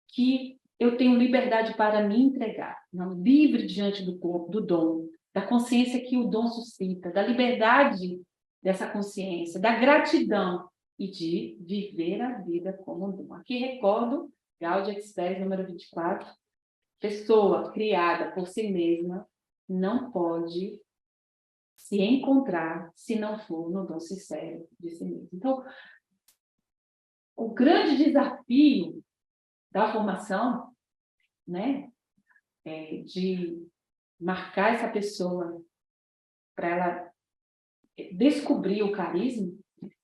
que eu tenho liberdade para me entregar, não, livre diante do dom, da consciência que o dom suscita, da liberdade dessa consciência, da gratidão e de viver a vida como um dom. Aqui recordo, Gaudium et Spes, número 24, pessoa criada por si mesma não pode se encontrar se não for no dom sincero de si mesmo. Então, o grande desafio da formação, né, de marcar essa pessoa para ela descobrir o carisma,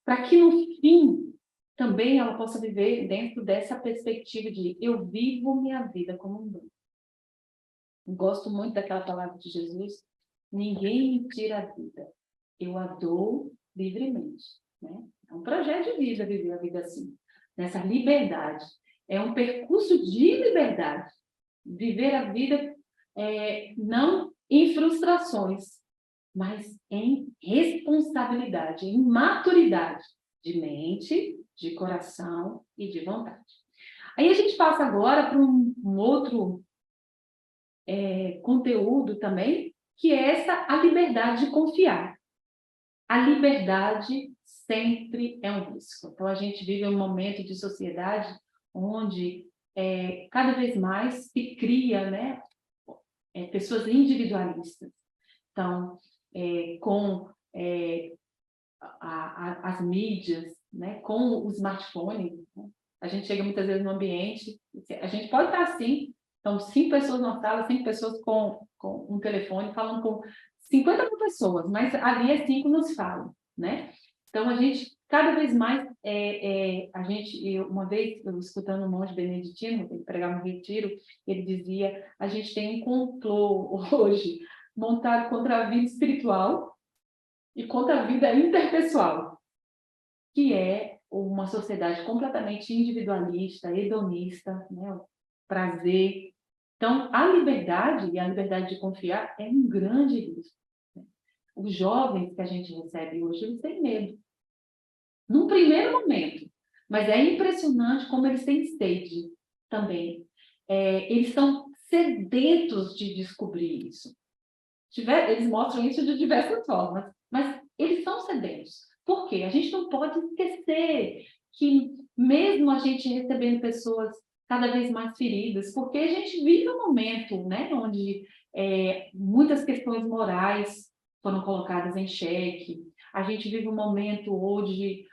para que no fim também ela possa viver dentro dessa perspectiva de eu vivo minha vida como um dom. Gosto muito daquela palavra de Jesus, ninguém me tira a vida, eu a dou livremente, né? É um projeto de vida viver a vida assim, nessa liberdade. É um percurso de liberdade, viver a vida não em frustrações, mas em responsabilidade, em maturidade de mente, de coração e de vontade. Aí a gente passa agora para um outro conteúdo também, que é a liberdade de confiar. A liberdade sempre é um risco. Então, a gente vive um momento de sociedade onde cada vez mais se cria, né, pessoas individualistas. Então, com as mídias, né, com o smartphone, né, a gente chega muitas vezes no ambiente, a gente pode estar assim, Então, 5 pessoas na sala, 5 pessoas com um telefone, falando com 50 mil pessoas, mas ali é 5 não se falam, né? Então, a gente, cada vez mais, uma vez, eu escutando um monge beneditino, ele pregava no retiro, ele dizia, a gente tem um complô hoje, montado contra a vida espiritual e contra a vida interpessoal, que é uma sociedade completamente individualista, hedonista, né? Prazer. Então, a liberdade e a liberdade de confiar é um grande risco. Os jovens que a gente recebe hoje, eles têm medo. Num primeiro momento, mas é impressionante como eles têm sede também. Eles são sedentos de descobrir isso. Eles mostram isso de diversas formas, mas eles são sedentos. Por quê? A gente não pode esquecer que mesmo a gente recebendo pessoas cada vez mais feridas, porque a gente vive um momento, né, onde muitas questões morais foram colocadas em xeque, a gente vive um momento onde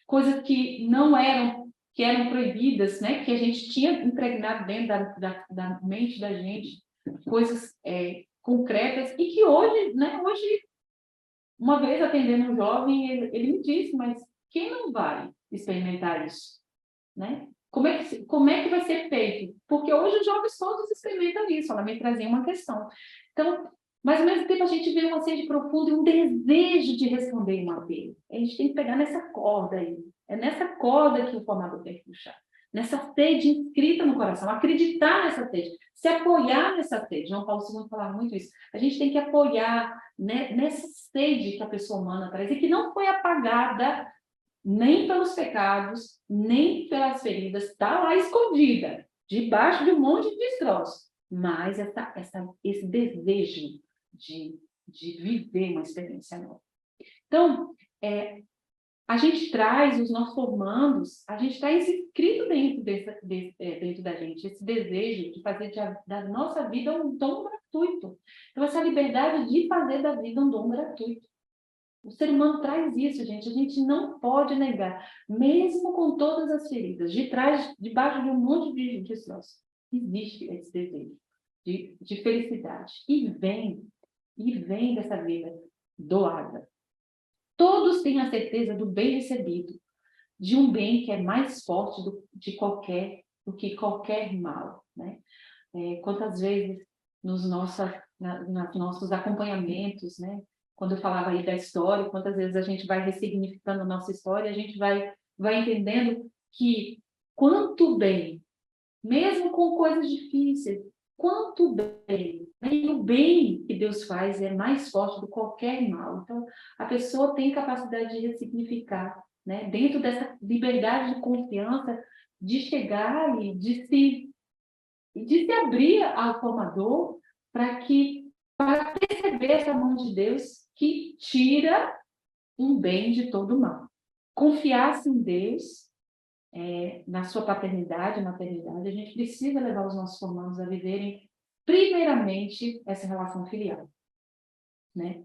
coisas que não eram, que eram proibidas, né, que a gente tinha impregnado dentro da mente da gente, coisas concretas, e que hoje, né, uma vez atendendo um jovem, ele me disse, mas quem não vai experimentar isso? Né? Como é que vai ser feito? Porque hoje os jovens todos experimentam isso, ela me trazia uma questão. Então, mas ao mesmo tempo a gente vê uma sede profunda e um desejo de responder uma apelo. A gente tem que pegar nessa corda aí. É nessa corda que o formador tem que puxar. Nessa sede inscrita no coração, acreditar nessa sede, se apoiar nessa sede. João Paulo II falava muito isso. A gente tem que apoiar, né, nessa sede que a pessoa humana traz e que não foi apagada nem pelos pecados, nem pelas feridas, está lá escondida, debaixo de um monte de destroços. Mas esse desejo de viver uma experiência nova. Então, a gente traz os nossos formandos, a gente traz inscrito dentro da gente, esse desejo de fazer da nossa vida um dom gratuito. Então, essa liberdade de fazer da vida um dom gratuito. O ser humano traz isso, gente. A gente não pode negar. Mesmo com todas as feridas, debaixo de um monte de destroços, existe esse desejo de felicidade. E vem dessa vida doada. Todos têm a certeza do bem recebido, de um bem que é mais forte do que qualquer mal. Né? Quantas vezes nos nossos acompanhamentos, né? Quando eu falava aí da história, quantas vezes a gente vai ressignificando a nossa história, a gente vai entendendo que quanto bem, mesmo com coisas difíceis, quanto bem, e o bem que Deus faz é mais forte do que qualquer mal. Então, a pessoa tem capacidade de ressignificar, né? Dentro dessa liberdade de confiança, de chegar e de se abrir ao formador para perceber essa mão de Deus que tira um bem de todo mal. Confiar-se em Deus, na sua paternidade, maternidade, a gente precisa levar os nossos formandos a viverem, primeiramente, essa relação filial. Né?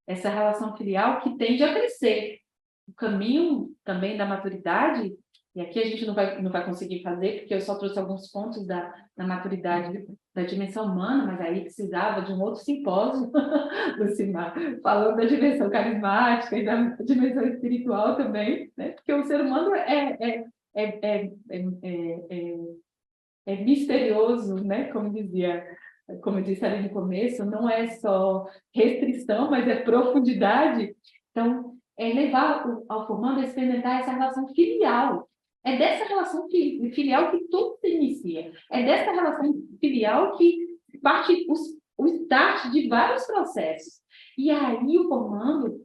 Essa relação filial que tende a crescer. O caminho também da maturidade, e aqui a gente não vai conseguir fazer, porque eu só trouxe alguns pontos da maturidade da dimensão humana, mas aí precisava de um outro simpósio, Lucimar, falando da dimensão carismática e da dimensão espiritual também, né? Porque o ser humano é misterioso, né? Como eu disse ali no começo, não é só restrição, mas é profundidade. Então, levar ao formando a experimentar essa relação filial. É dessa relação filial que tudo se inicia. É dessa relação filial que parte o start de vários processos. E aí o formando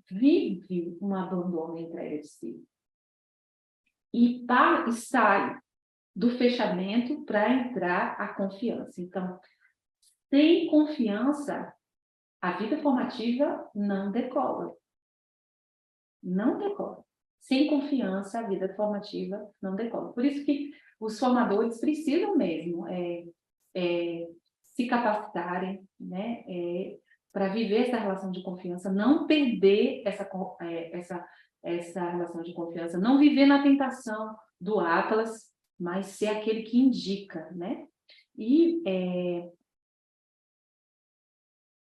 vive um abandono e entrega de si. E sai do fechamento para entrar a confiança. Então, sem confiança, a vida formativa não decola. Não decola. Sem confiança, a vida formativa não decola. Por isso que os formadores precisam mesmo se capacitarem, né, para viver essa relação de confiança, não perder essa relação de confiança, não viver na tentação do Atlas, mas ser aquele que indica, né? E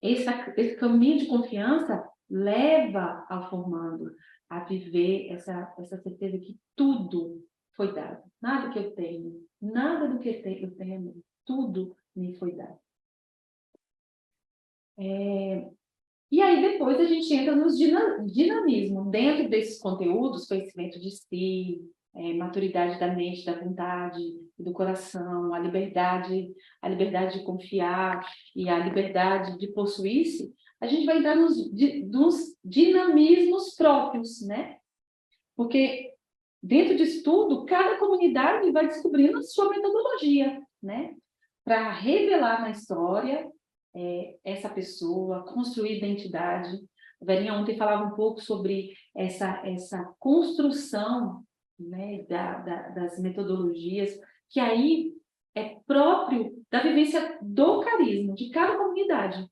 esse caminho de confiança leva ao formando a viver essa certeza que tudo foi dado. Nada que eu tenho, nada do que eu tenho é meu. Tudo me foi dado. E aí depois a gente entra nos dinamismo. Dentro desses conteúdos, conhecimento de si, maturidade da mente, da vontade, do coração, a liberdade de confiar e a liberdade de possuir-se, a gente vai entrar nos dinamismos próprios, né? Porque dentro disso tudo, cada comunidade vai descobrindo a sua metodologia, né? Para revelar na história essa pessoa, construir identidade. A Verinha ontem falava um pouco sobre essa construção, né, das metodologias, que aí é próprio da vivência do carisma, de cada comunidade.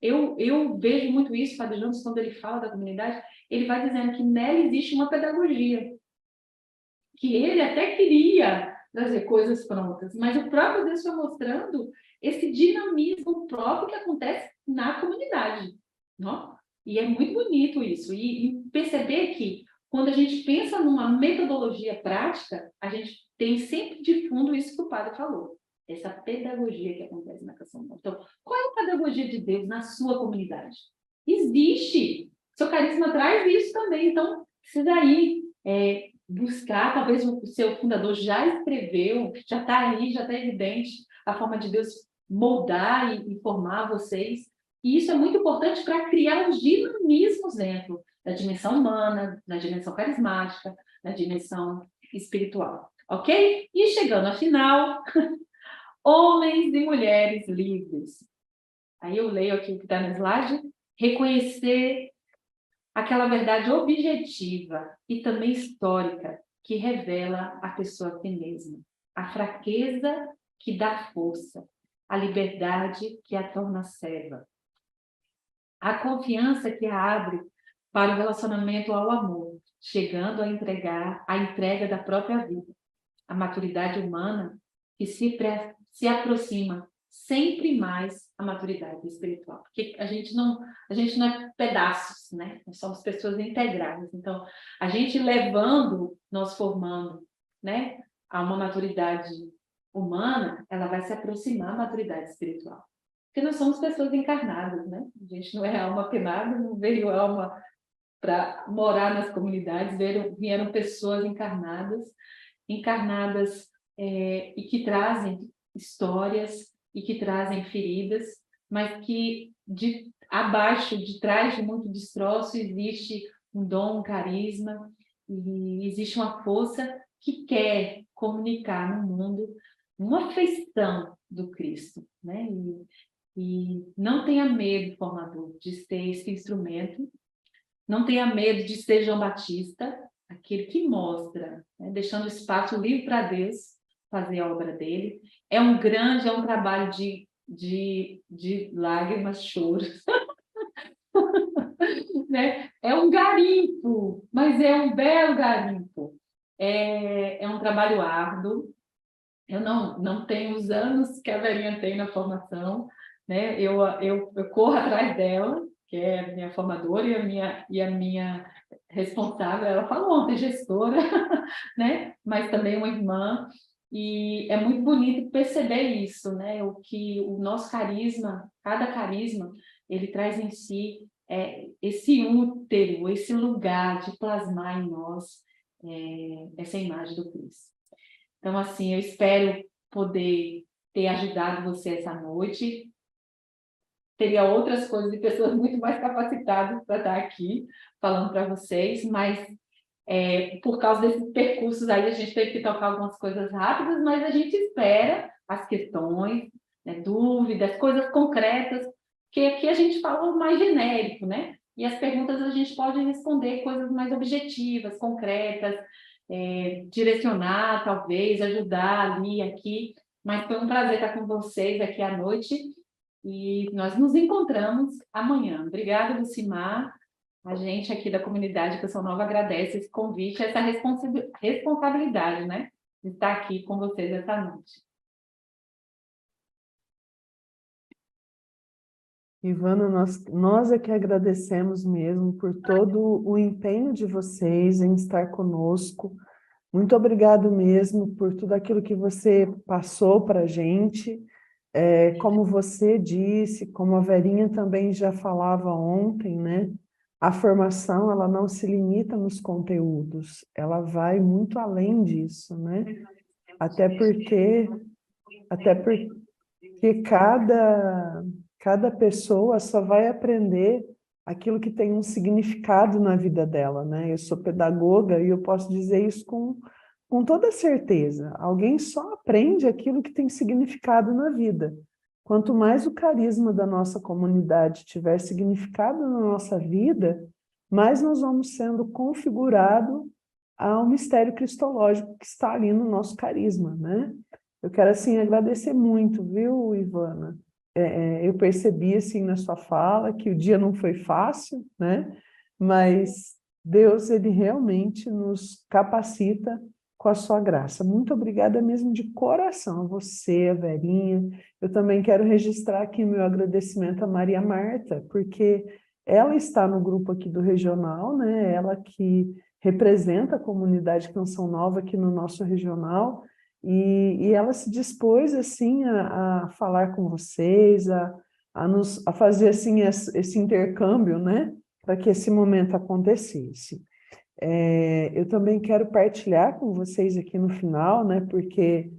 Eu vejo muito isso, Padre Jones, quando ele fala da comunidade, ele vai dizendo que nela existe uma pedagogia, que ele até queria trazer coisas prontas, mas o próprio Deus foi mostrando esse dinamismo próprio que acontece na comunidade, não? E é muito bonito isso, e perceber que quando a gente pensa numa metodologia prática, a gente tem sempre de fundo isso que o padre falou, essa pedagogia que acontece na Canção Nova. Então, qual é a pedagogia de Deus na sua comunidade? Existe! Seu carisma traz isso também, então precisa ir buscar, talvez o seu fundador já escreveu, já está aí, já está evidente a forma de Deus moldar e formar vocês. E isso é muito importante para criar os dinamismos dentro da dimensão humana, na dimensão carismática, na dimensão espiritual. Ok? E chegando ao final, homens e mulheres livres. Aí eu leio aqui o que está no slide. Reconhecer aquela verdade objetiva e também histórica que revela a pessoa a si mesma. A fraqueza que dá força. A liberdade que a torna serva. A confiança que a abre para o relacionamento ao amor, chegando a entregar a entrega da própria vida. A maturidade humana que se aproxima sempre mais à maturidade espiritual. Porque a gente não é pedaços, né? Nós somos pessoas integrais. Então, a gente levando, nós formando, né, a uma maturidade humana, ela vai se aproximar à maturidade espiritual. Porque nós somos pessoas encarnadas, né? A gente não é alma penada, não veio alma para morar nas comunidades, vieram pessoas encarnadas e que trazem histórias e que trazem feridas, mas que abaixo, de trás de muito destroço, existe um dom, um carisma, e existe uma força que quer comunicar no mundo uma afeição do Cristo, né? E não tenha medo, formador, de ser esse instrumento, não tenha medo de ser João Batista, aquele que mostra, né? Deixando espaço livre para Deus fazer a obra dele. É um trabalho de lágrimas, choros. Né? É um garimpo, mas é um belo garimpo. É um trabalho árduo. Eu não tenho os anos que a Verinha tem na formação, né? Eu corro atrás dela, que é a minha formadora e a minha responsável. Ela falou ontem, gestora, né? Mas também uma irmã. E é muito bonito perceber isso, né? O que o nosso carisma, cada carisma, ele traz em si esse útero, esse lugar de plasmar em nós essa imagem do Cristo. Então, assim, eu espero poder ter ajudado você essa noite. Teria outras coisas e pessoas muito mais capacitadas para estar aqui falando para vocês, mas por causa desses percursos aí, a gente teve que tocar algumas coisas rápidas, mas a gente espera as questões, né, dúvidas, coisas concretas, que aqui a gente fala mais genérico, né? E as perguntas a gente pode responder coisas mais objetivas, concretas, direcionar, talvez, ajudar ali, aqui. Mas foi um prazer estar com vocês aqui à noite e nós nos encontramos amanhã. Obrigada, Lucimar. A gente aqui da comunidade Canção Nova agradece esse convite, essa responsabilidade, né? estar aqui com vocês essa noite. Ivana, nós é que agradecemos mesmo por todo o empenho de vocês em estar conosco. Muito obrigado mesmo por tudo aquilo que você passou para a gente. Como você disse, como a Verinha também já falava ontem, né? A formação, ela não se limita nos conteúdos, ela vai muito além disso, né? Até porque cada pessoa só vai aprender aquilo que tem um significado na vida dela, né? Eu sou pedagoga e eu posso dizer isso com toda certeza. Alguém só aprende aquilo que tem significado na vida. Quanto mais o carisma da nossa comunidade tiver significado na nossa vida, mais nós vamos sendo configurados ao mistério cristológico que está ali no nosso carisma, né? Eu quero, assim, agradecer muito, viu, Ivana? Eu percebi, assim, na sua fala que o dia não foi fácil, né? Mas Deus, ele realmente nos capacita com a sua graça. Muito obrigada mesmo de coração a você, a Verinha. Eu também quero registrar aqui meu agradecimento a Maria Marta, porque ela está no grupo aqui do Regional, né? Ela que representa a comunidade Canção Nova aqui no nosso regional, e ela se dispôs, assim, a falar com vocês, a fazer, assim, esse intercâmbio, né? Para que esse momento acontecesse. Eu também quero partilhar com vocês aqui no final, né? Porque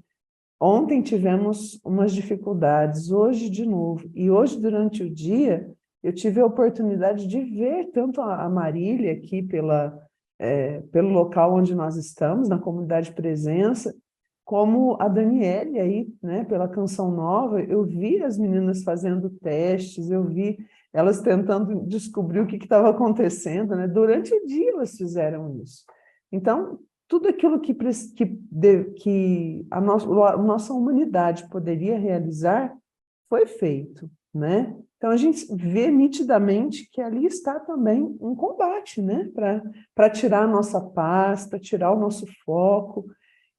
ontem tivemos umas dificuldades, hoje de novo. E hoje, durante o dia, eu tive a oportunidade de ver tanto a Marília aqui pelo local onde nós estamos, na comunidade Presença, como a Daniele aí, né, pela Canção Nova. Eu vi as meninas fazendo testes, eu vi elas tentando descobrir o que estava acontecendo, né? Durante o dia elas fizeram isso. Então, tudo aquilo que a nossa humanidade poderia realizar foi feito, né? Então, a gente vê nitidamente que ali está também um combate, né? Para tirar a nossa paz, para tirar o nosso foco.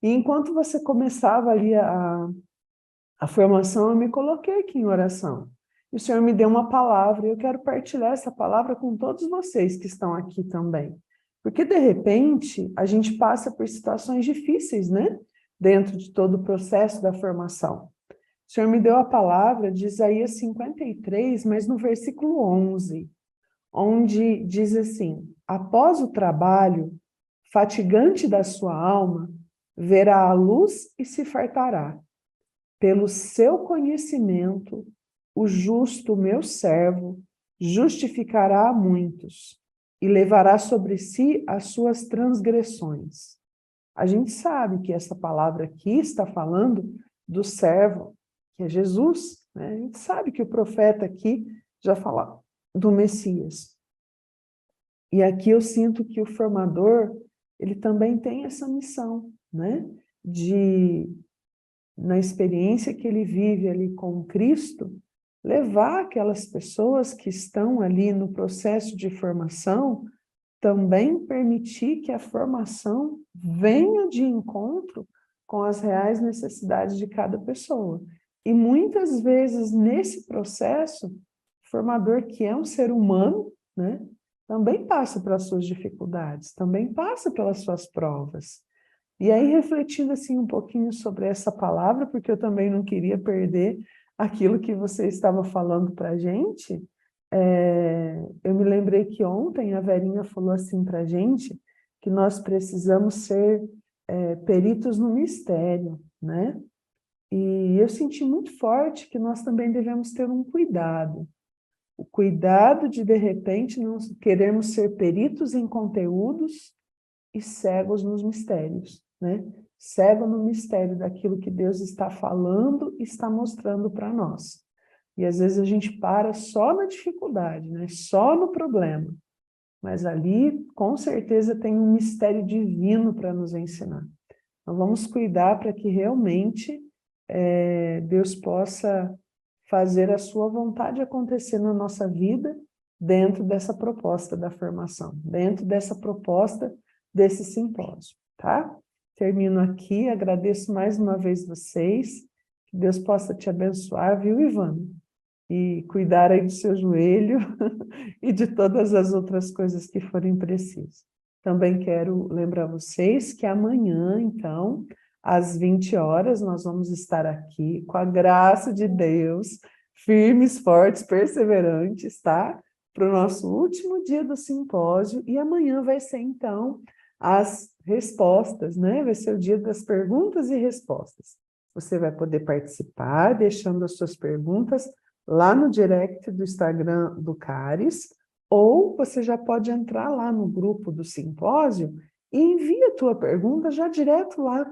E enquanto você começava ali a formação, eu me coloquei aqui em oração. E o Senhor me deu uma palavra, e eu quero partilhar essa palavra com todos vocês que estão aqui também. Porque, de repente, a gente passa por situações difíceis, né? Dentro de todo o processo da formação. O Senhor me deu a palavra de Isaías 53, mas no versículo 11, onde diz assim: após o trabalho fatigante da sua alma, verá a luz e se fartará. Pelo seu conhecimento, o justo, meu servo, justificará a muitos e levará sobre si as suas transgressões. A gente sabe que essa palavra aqui está falando do servo, que é Jesus, né? A gente sabe que o profeta aqui já fala do Messias. E aqui eu sinto que o formador, ele também tem essa missão, né? Na experiência que ele vive ali com Cristo, levar aquelas pessoas que estão ali no processo de formação, também permitir que a formação venha de encontro com as reais necessidades de cada pessoa. E muitas vezes, nesse processo, o formador, que é um ser humano, né, também passa pelas suas dificuldades, também passa pelas suas provas. E aí, refletindo assim um pouquinho sobre essa palavra, porque eu também não queria perder aquilo que você estava falando para a gente, eu me lembrei que ontem a Verinha falou assim para a gente, que nós precisamos ser peritos no mistério, né? E eu senti muito forte que nós também devemos ter um cuidado. O cuidado de repente, não querermos ser peritos em conteúdos e cegos nos mistérios, né? Cego no mistério daquilo que Deus está falando e está mostrando para nós. E às vezes a gente para só na dificuldade, né? Só no problema. Mas ali, com certeza, tem um mistério divino para nos ensinar. Então vamos cuidar para que realmente Deus possa fazer a sua vontade acontecer na nossa vida dentro dessa proposta da formação, dentro dessa proposta desse simpósio, tá? termino aqui, agradeço mais uma vez vocês, que Deus possa te abençoar, viu, Ivana? E cuidar aí do seu joelho e de todas as outras coisas que forem precisas. Também quero lembrar vocês que amanhã, então, às 20 horas, nós vamos estar aqui, com a graça de Deus, firmes, fortes, perseverantes, tá? Para o nosso último dia do simpósio, e amanhã vai ser, então, as respostas, né? Vai ser o dia das perguntas e respostas. Você vai poder participar, deixando as suas perguntas lá no direct do Instagram do CARES, ou você já pode entrar lá no grupo do simpósio e envia a tua pergunta já direto lá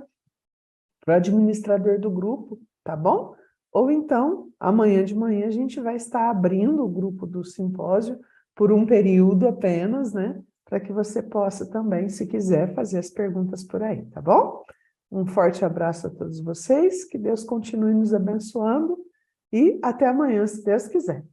para o administrador do grupo, tá bom? Ou então, amanhã de manhã a gente vai estar abrindo o grupo do simpósio por um período apenas, né? Para que você possa também, se quiser, fazer as perguntas por aí, tá bom? Um forte abraço a todos vocês, que Deus continue nos abençoando e até amanhã, se Deus quiser.